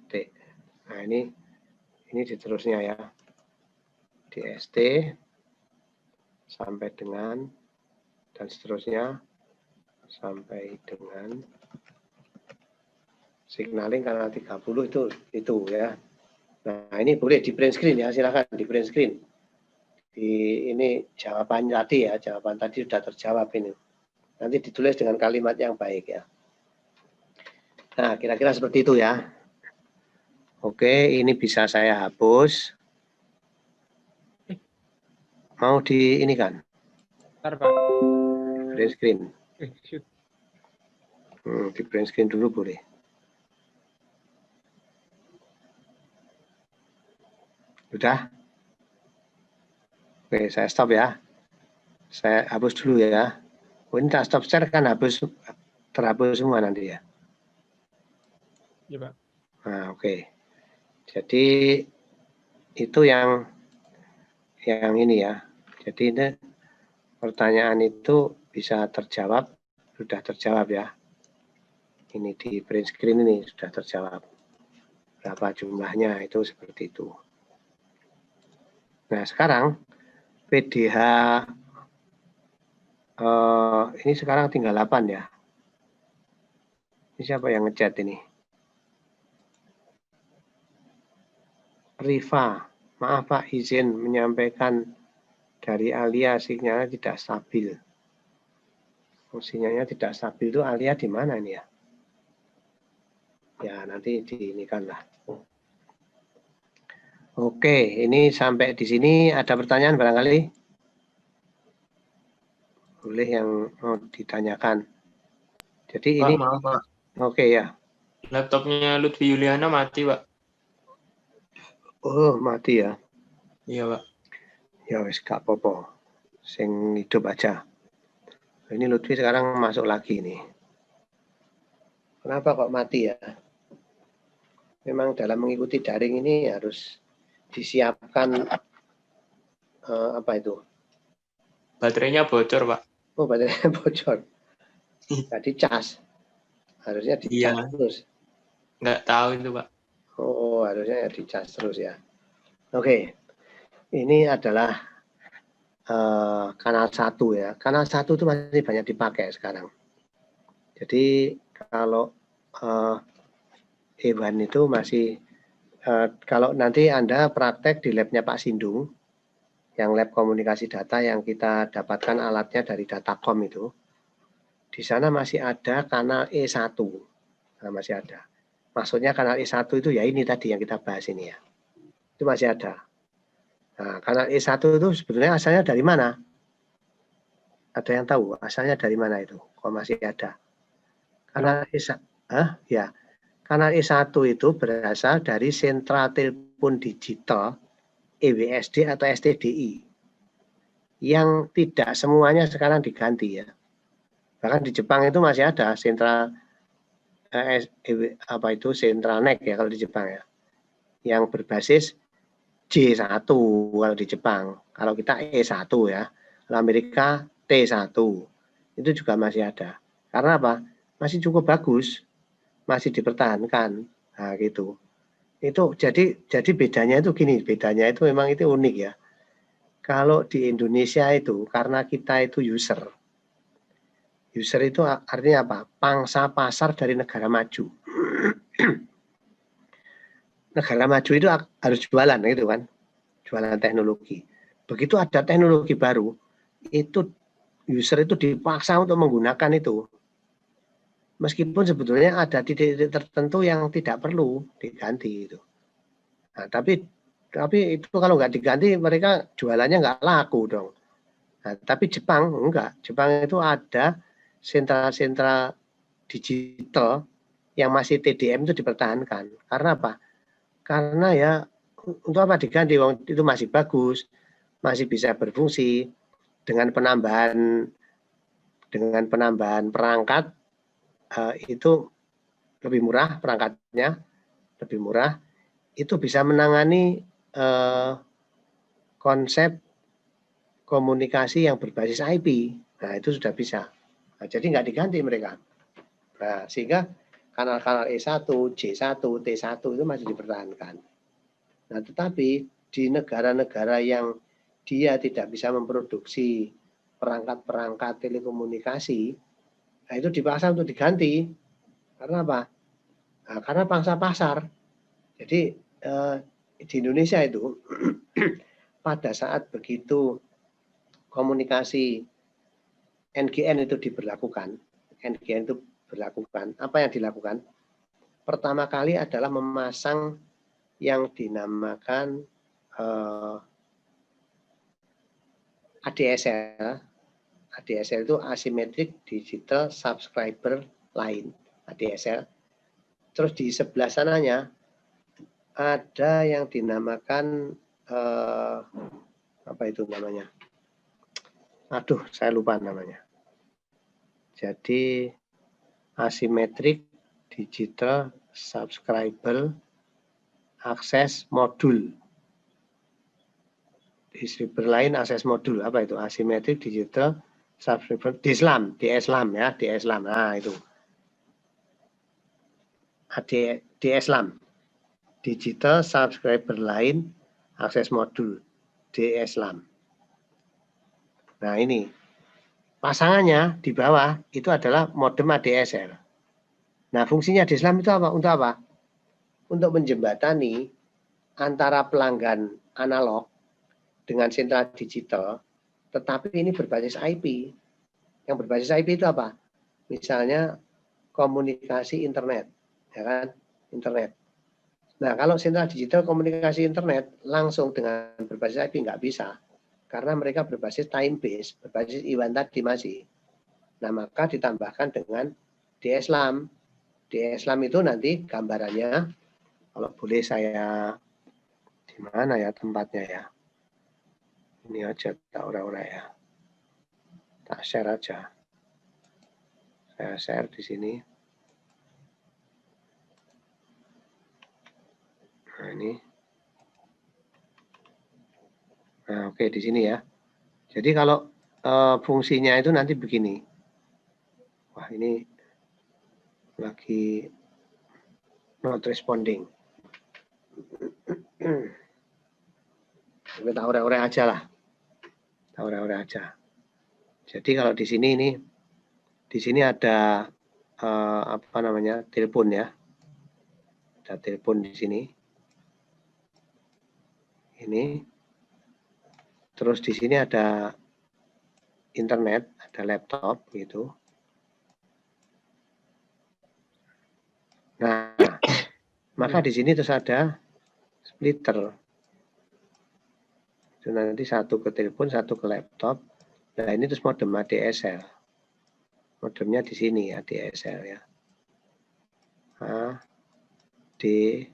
detik. Nah, ini seterusnya ya. Di ST sampai dengan dan seterusnya sampai dengan signaling kanal 30 itu ya. Nah, ini boleh di print screen ya, silakan di print screen. Ini jawaban tadi ya, jawaban tadi sudah terjawab ini. Nanti ditulis dengan kalimat yang baik ya. Nah, kira-kira seperti itu ya. Oke, ini bisa saya hapus. Mau di ini kan? Bentar, Pak. Print screen. Shoot. Di print screen dulu boleh. Sudah? Oke, saya stop ya. Saya hapus dulu ya. Oh, ini tak stop share kan terhapus semua nanti ya. Iya, Pak. Nah, oke. Jadi itu yang ini ya. Jadi ini pertanyaan itu bisa terjawab, sudah terjawab ya. Ini di print screen ini sudah terjawab. Berapa jumlahnya itu seperti itu. Nah, sekarang PDH ini sekarang tinggal 8 ya. Ini siapa yang ngechat ini? Riva, maaf Pak, izin menyampaikan dari Alia sinyalnya tidak stabil. Sinyalnya tidak stabil itu Alia di mana ini ya? Ya, nanti diinikan lah. Oke, ini sampai di sini ada pertanyaan barangkali? Boleh yang mau ditanyakan. Jadi Pak, ini, maaf Pak. Oke ya. Laptopnya Lutfi Yuliana mati Pak. Oh, mati ya. Iya Pak. Ya wis gak apa-apa. Sing hidup aja. Ini Lutfi sekarang masuk lagi nih. Kenapa kok mati ya? Memang dalam mengikuti daring ini harus disiapkan apa itu? Baterainya bocor Pak. Oh, baterainya bocor. Nggak dicas. Harusnya dicas Iya. terus. Nggak tahu itu Pak. Oh, harusnya ya dicas terus ya. Oke. Ini adalah kanal 1 ya. Kanal 1 itu masih banyak dipakai sekarang. Jadi kalau hewan itu masih kalau nanti Anda praktek di labnya Pak Sindung, yang lab komunikasi data yang kita dapatkan alatnya dari Datacom itu, di sana masih ada kanal E1. Nah, masih ada. Maksudnya kanal E1 itu ya ini tadi yang kita bahas ini ya. Itu masih ada. Nah, kanal E1 itu sebetulnya asalnya dari mana? Ada yang tahu asalnya dari mana itu? Kok masih ada? Kanal E1, ya. Kanal E1 itu berasal dari sentra telepon digital EWSD atau STDI yang tidak semuanya sekarang diganti ya. Bahkan di Jepang itu masih ada sentra Centralnet ya kalau di Jepang ya. Yang berbasis J1 kalau di Jepang. Kalau kita E1 ya. Kalau Amerika T1. Itu juga masih ada. Karena apa? Masih cukup bagus. Masih dipertahankan. Nah, gitu. Itu jadi bedanya itu gini, bedanya itu memang itu unik ya. Kalau di Indonesia itu karena kita itu user. User itu artinya apa? Pangsa pasar dari negara maju. Negara maju itu harus jualan gitu kan. Jualan teknologi. Begitu ada teknologi baru, itu user itu dipaksa untuk menggunakan itu. Meskipun sebetulnya ada titik-titik tertentu yang tidak perlu diganti itu. Nah, tapi itu kalau nggak diganti mereka jualannya nggak laku dong. Nah, tapi Jepang enggak. Jepang itu ada sentra-sentra digital yang masih TDM itu dipertahankan. Karena apa? Karena ya untuk apa diganti? Itu masih bagus, masih bisa berfungsi dengan penambahan perangkat itu lebih murah, perangkatnya lebih murah, itu bisa menangani konsep komunikasi yang berbasis IP. Nah, itu sudah bisa. Nah, jadi nggak diganti mereka. Nah, sehingga kanal-kanal E1, J1, T1 itu masih dipertahankan. Nah, tetapi di negara-negara yang dia tidak bisa memproduksi perangkat-perangkat telekomunikasi, nah itu dipaksa untuk diganti. Karena apa? Nah, karena pangsa pasar. Jadi di Indonesia itu pada saat begitu komunikasi NGN itu diberlakukan, apa yang dilakukan? Pertama kali adalah memasang yang dinamakan ADSL. ADSL itu Asymmetric Digital Subscriber Line, ADSL. Terus di sebelah sananya ada yang dinamakan apa itu namanya? Aduh, saya lupa namanya. Jadi Asymmetric Digital Subscriber Access Module. Distributor lain akses modul, apa itu? Asymmetric Digital Subscriber DSLAM ya, DSLAM. Nah, itu. DSLAM. Digital Subscriber Line Access Module, DSLAM. Nah, ini. Pasangannya di bawah itu adalah modem ADSL. Nah, fungsinya DSLAM itu apa? Untuk apa? Untuk menjembatani antara pelanggan analog dengan sentra digital, tetapi ini berbasis IP. Yang berbasis IP itu apa? Misalnya komunikasi internet, ya kan? Internet. Nah, kalau sentra digital komunikasi internet langsung dengan berbasis IP nggak bisa. Karena mereka berbasis time base, berbasis IWAN tadi masih. Nah, maka ditambahkan dengan DSLAM. DSLAM itu nanti gambarannya, kalau boleh saya, di mana ya tempatnya ya? Ini aja, tak ora-ora ya. Tak share aja. Saya share di sini. Nah, ini. Nah, oke, di sini ya. Jadi kalau fungsinya itu nanti begini. Wah, ini lagi not responding. Kita ore-ore aja lah. Ore-ore aja. Jadi kalau di sini ada apa namanya, telepon ya. Ada telepon di sini. Ini. Terus di sini ada internet, ada laptop gitu. Nah, maka di sini terus ada splitter. Itu nanti satu ke telepon, satu ke laptop. Nah, ini terus modem ADSL. Modemnya di sini ADSL ya. ADSL.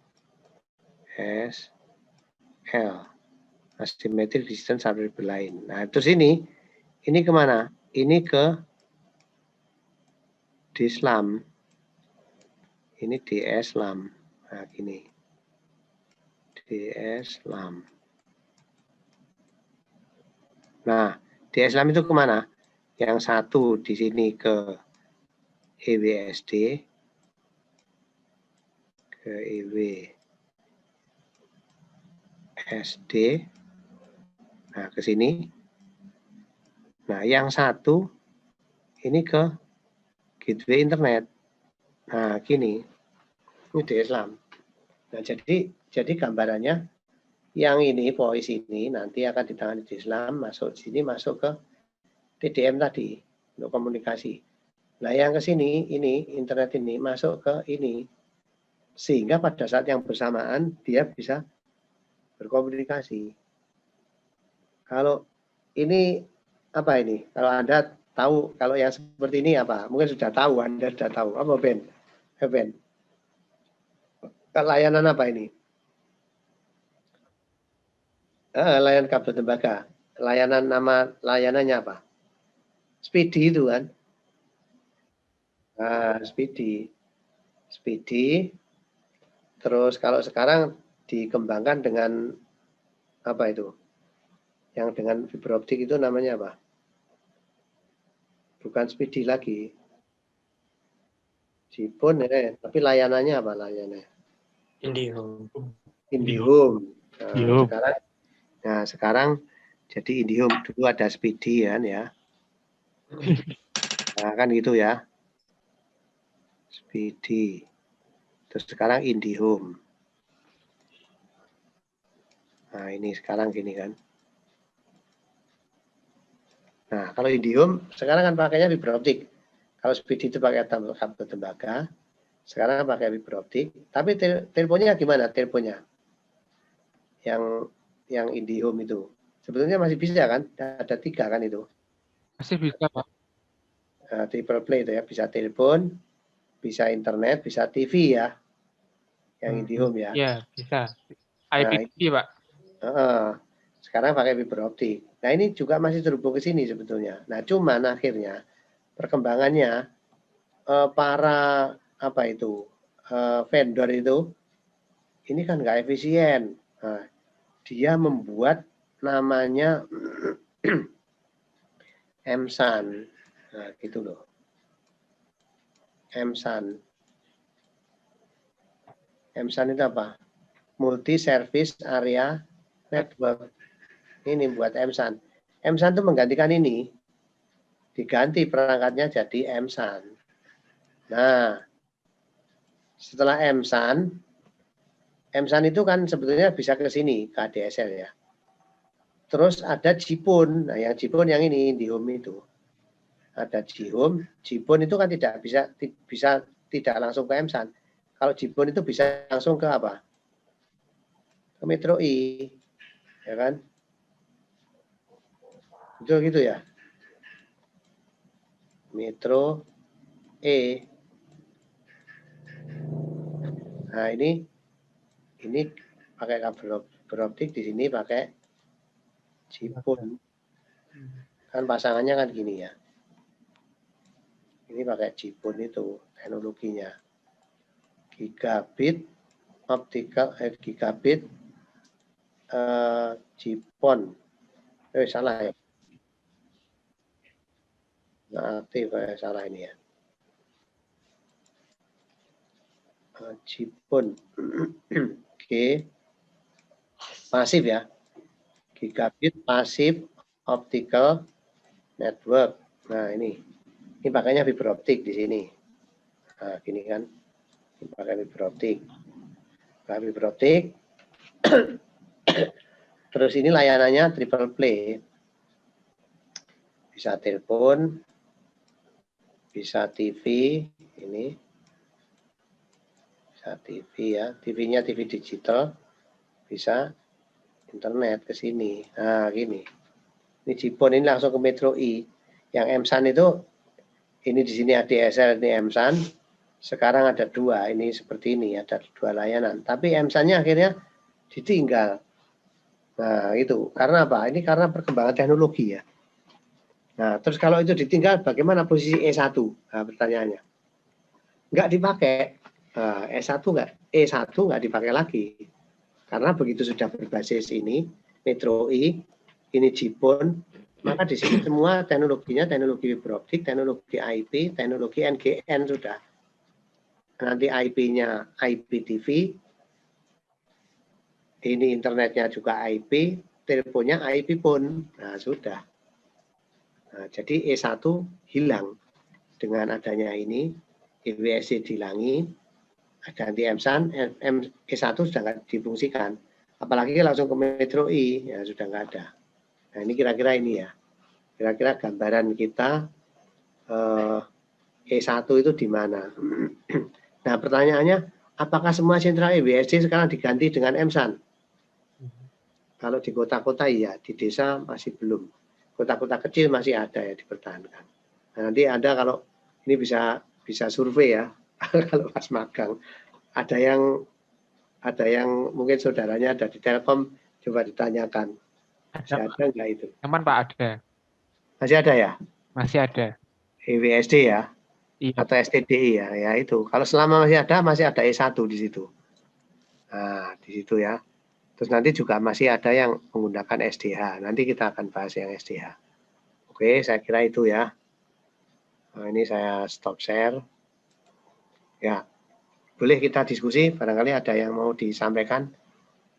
Asymmetric Distance Subscriber Line. Nah, terus ini kemana? Ini ke DSLAM. Ini DSLAM. Nah, gini. DSLAM. Nah, DSLAM itu kemana? Yang satu di sini ke EWSD. Ke EWSD. Nah, ke sini. Nah, yang satu ini ke gateway internet. Nah, gini. Ini DSLAM. Nah, jadi gambarannya yang ini voice ini nanti akan ditangani DSLAM, masuk sini, masuk ke TDM tadi untuk komunikasi. Nah, yang ke sini, ini, internet ini masuk ke ini. Sehingga pada saat yang bersamaan, dia bisa berkomunikasi. Kalau ini, apa ini? Kalau Anda tahu, kalau yang seperti ini apa? Mungkin sudah tahu, Anda sudah tahu. Apa, Ben? Ben? Layanan apa ini? Layanan kabel tembaga. Layanan, nama layanannya apa? Speedy itu kan? Nah, Speedy. Speedy. Terus kalau sekarang dikembangkan dengan apa itu? Yang dengan fiberoptik itu namanya apa? Bukan Speedy lagi. Jipun tapi layanannya apa layanannya? IndiHome. IndiHome. IndiHome. Sekarang jadi IndiHome. Dulu ada Speedy kan ya. Nah, kan gitu ya. Speedy. Terus sekarang IndiHome. Nah, ini sekarang gini kan. Nah, kalau IndiHome sekarang kan pakainya fiberoptik. Kalau Speedy itu pakai kabel tembaga, sekarang pakai fiberoptik. Tapi teleponnya gimana? Teleponnya yang IndiHome itu sebetulnya masih bisa kan? Ada 3 kan itu? Masih bisa, Pak. Triple play itu ya, bisa telepon, bisa internet, bisa TV ya, yang IndiHome ya. Iya, bisa. IPTV, Pak. Sekarang pakai fiberoptik. Nah, ini juga masih terhubung ke sini sebetulnya. Nah, cuman akhirnya perkembangannya para apa itu vendor itu ini kan nggak efisien. Nah, dia membuat namanya MSAN. Nah, gitu loh. MSAN. MSAN itu apa? Multi Service Area Network. Ini buat MSAN. MSAN itu menggantikan ini. Diganti perangkatnya jadi MSAN. Nah, setelah MSAN itu kan sebetulnya bisa ke sini, ke ADSL ya. Terus ada Jipun. Nah, yang Jipun yang ini, IndiHome itu. Ada Jihome. Jipun itu kan tidak bisa tidak langsung ke MSAN. Kalau Jipun itu bisa langsung ke apa? Ke Metro I. Ya kan? Itu gitu ya. Metro E. Nah, ini pakai kabel beroptik, di sini pakai Jipun. Kan pasangannya kan gini ya. Ini pakai Jipun itu teknologinya. Gigabit optical gigabit Jipon. Salah ya. Nah, aktif salah ini ya. Jipun. Oke. Pasif ya. Gigabit pasif optical network. Nah, ini pakainya fiberoptik di sini. Nah, gini kan. Ini pakai fiberoptik. Pakai fiberoptik. Terus ini layanannya triple play. Bisa telepon, bisa TV, ini. Bisa TV ya. TV-nya TV digital. Bisa internet ke sini. Nah, gini. Ini Jipon ini langsung ke Metro I. Yang MSAN itu ini di sini ADSL, ini MSAN. Sekarang ada 2, ini seperti ini, ada 2 layanan. Tapi MSAN-nya akhirnya ditinggal. Nah, itu karena apa? Ini karena perkembangan teknologi ya. Nah, terus kalau itu ditinggal, bagaimana posisi E1? Nah, pertanyaannya. Nggak dipakai. Nah, E1 nggak dipakai lagi. Karena begitu sudah berbasis ini, Metro I, ini Jipon, maka di sini semua teknologinya, teknologi fiberoptik, teknologi IP, teknologi NGN sudah. Nanti IP-nya IPTV, ini internetnya juga IP, teleponnya IP pun. Nah, sudah. Nah, jadi E1 hilang dengan adanya ini, EWSC dihilangi, ada anti MSAN, E1 sudah nggak difungsikan. Apalagi langsung ke Metro I, ya sudah nggak ada. Nah, ini kira-kira ini ya. Kira-kira gambaran kita E1 itu di mana. Nah, pertanyaannya, apakah semua sentra EWSD sekarang diganti dengan MSAN? Kalau di kota-kota iya, di desa masih belum. Kota-kota kecil masih ada ya dipertahankan. Nah, nanti ada kalau ini bisa survei ya. Kalau pas magang ada yang mungkin saudaranya ada di Telkom, coba ditanyakan. Masih ada nggak itu? Aman Pak, ada. Masih ada ya? Masih ada. EWSD ya? Iya. Atau STDI ya? Ya itu. Kalau selama masih ada E1 di situ. Nah, di situ ya. Terus nanti juga masih ada yang menggunakan SDH. Nanti kita akan bahas yang SDH. Oke, saya kira itu ya. Nah, ini saya stop share. Ya, boleh kita diskusi. Barangkali ada yang mau disampaikan.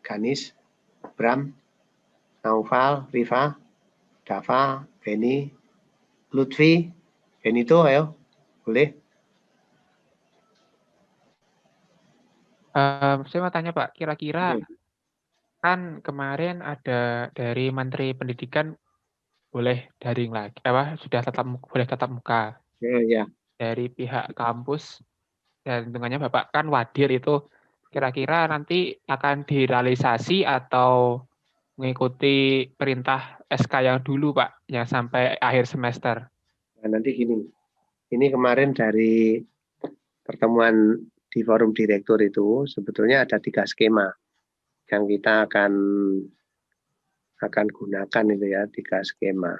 Ganis, Bram, Naufal, Riva, Dava, Beni, Lutfi, Benito, ayo. Boleh? Saya mau tanya Pak, kira-kira kan kemarin ada dari Menteri Pendidikan boleh daring lagi, sudah boleh tatap muka. Ya. Dari pihak kampus dan hitungannya Bapak kan wadir itu, kira-kira nanti akan direalisasi atau mengikuti perintah SK yang dulu Pak, yang sampai akhir semester? Nah, nanti gini, ini kemarin dari pertemuan di forum direktur itu sebetulnya ada 3 skema yang kita akan gunakan itu ya, 3 skema.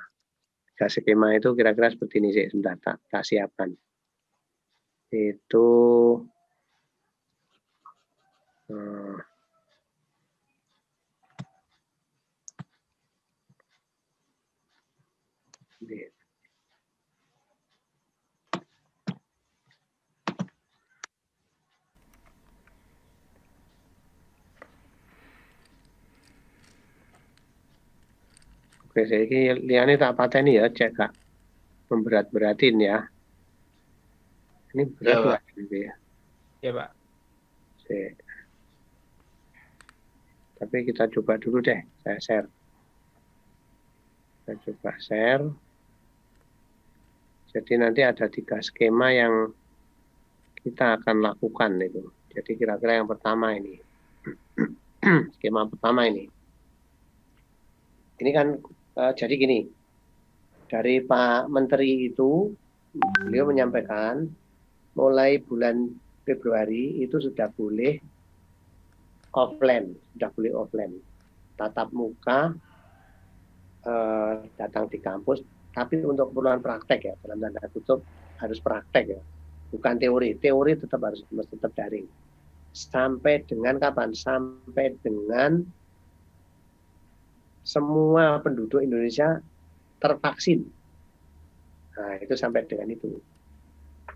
3 skema itu kira-kira seperti ini sih, sebentar tak siapkan. Itu oke, saya ini liane tak pateni ya, cek Kak. Memberat-beratin ya. Ini berat nggak gitu ya? Ya Pak. Tapi kita coba dulu deh, saya share. Saya coba share. Jadi nanti ada 3 skema yang kita akan lakukan itu. Jadi kira-kira yang pertama ini. Skema pertama ini. Ini kan jadi gini. Dari Pak Menteri itu, beliau menyampaikan mulai bulan Februari itu sudah boleh offline, tatap muka, datang di kampus, tapi untuk keperluan praktek ya, dalam tanda kutip harus praktek ya, bukan teori tetap daring. Sampai dengan kapan? Sampai dengan semua penduduk Indonesia tervaksin. Nah, itu sampai dengan itu.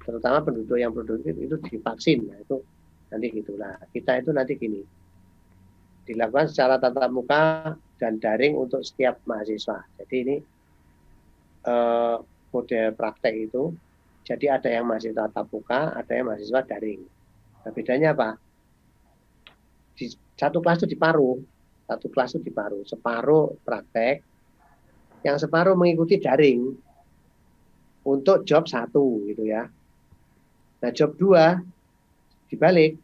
Terutama penduduk yang produktif itu divaksin. Nah, itu nanti gitulah. Kita itu nanti gini. Dilakukan secara tatap muka dan daring untuk setiap mahasiswa. Jadi ini model praktek itu. Jadi ada yang mahasiswa tatap muka, ada yang mahasiswa daring. Nah, bedanya apa? Di satu kelas itu diparuh. Separuh praktek, yang separuh mengikuti daring untuk job 1 gitu ya. Nah, job 2 dibalik.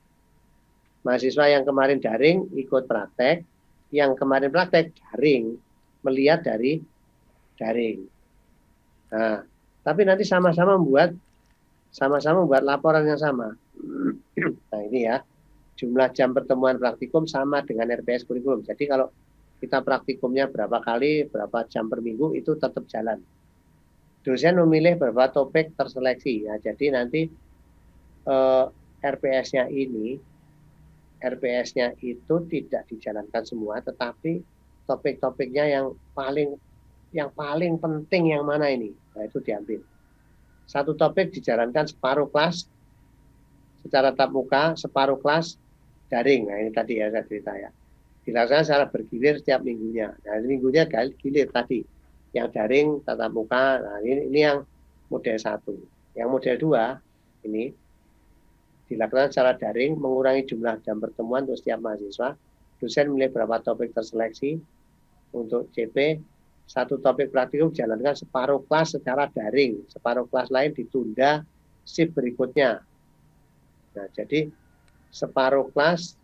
Mahasiswa yang kemarin daring ikut praktek, yang kemarin praktek daring, melihat dari daring. Nah, tapi nanti sama-sama membuat laporan yang sama. Nah, ini ya. Jumlah jam pertemuan praktikum sama dengan RPS kurikulum. Jadi kalau kita praktikumnya berapa kali, berapa jam per minggu, itu tetap jalan. Dosen memilih berapa topik terseleksi. Ya, jadi nanti RPS-nya itu tidak dijalankan semua, tetapi topik-topiknya yang paling penting yang mana ini, nah itu diambil. Satu topik dijalankan separuh kelas secara tatap muka, separuh kelas daring. Nah ini tadi ya saya cerita ya. Dilaksanakan secara bergilir setiap minggunya. Nah minggunya gilir tadi. Yang daring tatap muka. Nah ini yang model 1. Yang model 2 ini dilakukan secara daring, mengurangi jumlah jam pertemuan untuk setiap mahasiswa. Dosen memilih berapa topik terseleksi. Untuk CP, satu topik praktikum dijalankan separuh kelas secara daring. Separuh kelas lain ditunda shift berikutnya. Nah, jadi separuh kelas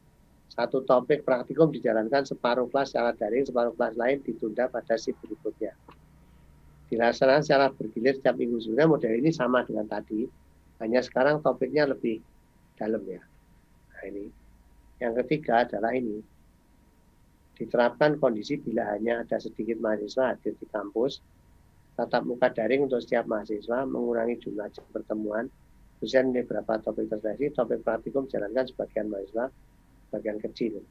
satu topik praktikum dijalankan, separuh kelas secara daring, separuh kelas lain ditunda pada shift berikutnya. Dilaksanakan secara bergilir setiap minggu. Sebenarnya model ini sama dengan tadi, hanya sekarang topiknya lebih dalam ya. Nah, ini. Yang ketiga adalah ini. Diterapkan kondisi bila hanya ada sedikit mahasiswa hadir di kampus, tatap muka daring untuk setiap mahasiswa, mengurangi jumlah jam pertemuan, khususnya beberapa topik tertentu, topik praktikum jalankan sebagian mahasiswa, bagian kecil.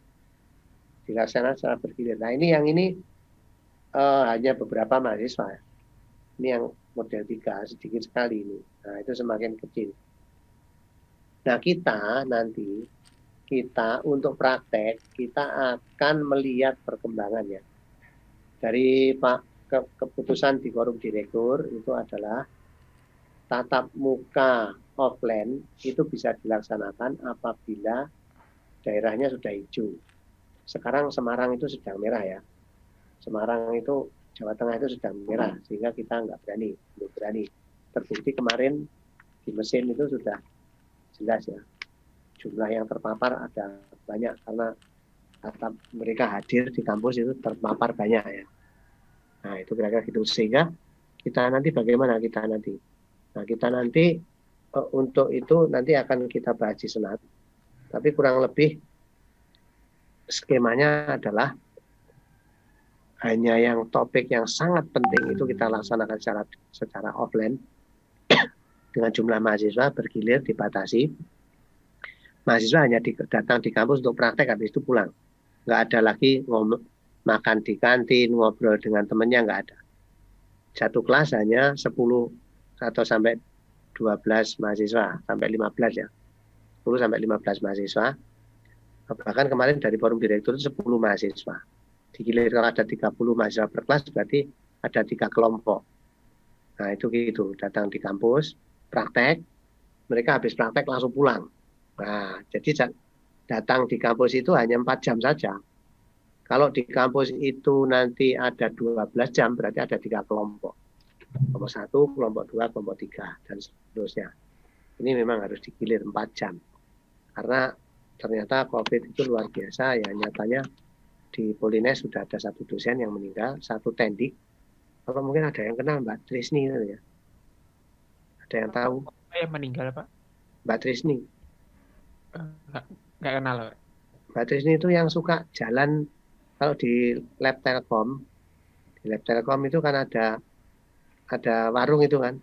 Dilaksanakan secara bergilir. Nah, ini yang ini hanya beberapa mahasiswa. Ini yang model 3, sedikit sekali ini. Nah, itu semakin kecil. Nah, kita nanti, untuk praktek, kita akan melihat perkembangannya. Dari keputusan di forum direktur, itu adalah tatap muka offline, itu bisa dilaksanakan apabila daerahnya sudah hijau. Sekarang Semarang itu sedang merah ya. Semarang itu, Jawa Tengah itu sedang merah, sehingga kita belum berani. Terbukti kemarin di mesin itu sudah jelas ya. Jumlah yang terpapar ada banyak, karena mereka hadir di kampus itu terpapar banyak ya. Nah, itu kira-kira gitu. Sehingga kita nanti bagaimana kita nanti? Nah, kita nanti untuk itu nanti akan kita bahas di senat. Tapi kurang lebih skemanya adalah hanya yang topik yang sangat penting itu kita laksanakan secara offline dengan jumlah mahasiswa bergilir dibatasi. Mahasiswa hanya datang di kampus untuk praktek, habis itu pulang. Nggak ada lagi makan di kantin, ngobrol dengan temannya, nggak ada. Satu kelas hanya 10 atau sampai 12 mahasiswa, sampai 15 ya. 10 sampai 15 mahasiswa. Bahkan kemarin dari forum direktur itu 10 mahasiswa. Digilir kalau ada 30 mahasiswa per kelas, berarti ada 3 kelompok. Nah, itu gitu, datang di kampus, praktek, mereka habis praktek langsung pulang. Nah, jadi datang di kampus itu hanya 4 jam saja. Kalau di kampus itu nanti ada 12 jam, berarti ada 3 kelompok. Kelompok 1, kelompok 2, kelompok 3, dan seterusnya. Ini memang harus digilir 4 jam. Karena ternyata COVID itu luar biasa, ya nyatanya di Polines sudah ada 1 dosen yang meninggal, 1 tendik. Kalau mungkin ada yang kenal Mbak Trisni, ya. Ada yang tahu? Yang meninggal, Pak? Mbak Trisni. Nggak kenal, Pak. Mbak Trisni itu yang suka jalan, kalau di lab Telkom. Di lab Telkom itu kan ada warung itu kan.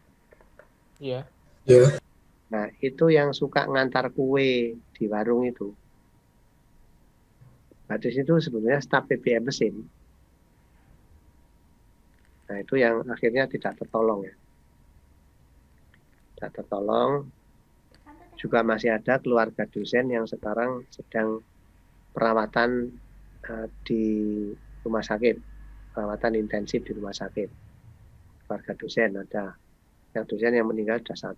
Iya. Iya. Nah, itu yang suka ngantar kue di warung itu. Mbak Trisni itu sebenarnya staf PBM mesin. Nah, itu yang akhirnya tidak tertolong ya. Tidak tertolong. Juga masih ada keluarga dosen yang sekarang sedang perawatan di rumah sakit. Perawatan intensif di rumah sakit. Keluarga dosen ada. Yang dosen yang meninggal ada 1.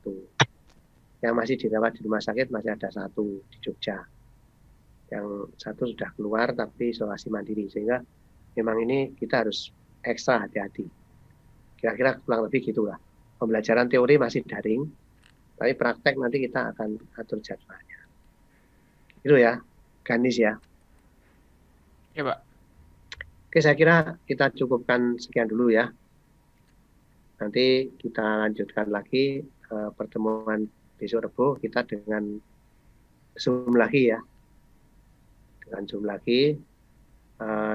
Yang masih dirawat di rumah sakit masih ada 1 di Jogja. Yang 1 sudah keluar tapi isolasi mandiri, sehingga memang ini kita harus ekstra hati-hati. Kira-kira kurang lebih gitulah. Pembelajaran teori masih daring, tapi praktek nanti kita akan atur jadwalnya. Itu ya, Ganis ya. Ya, Pak. Oke, saya kira kita cukupkan sekian dulu ya. Nanti kita lanjutkan lagi pertemuan besok Rebo, kita dengan Zoom lagi ya. Dengan Zoom lagi.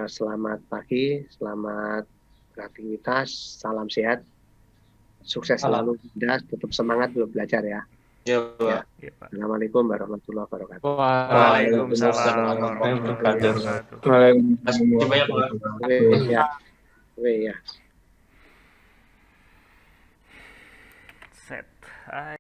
Selamat pagi, selamat beraktivitas, salam sehat, sukses selalu, tetap semangat belajar ya. Ya, Pak. Ya, Pak. Assalamualaikum warahmatullahi wabarakatuh. Waalaikumsalam warahmatullahi wabarakatuh. Waalaikumsalam. Terima kasih banyak, Pak. Ya. Set. Hai.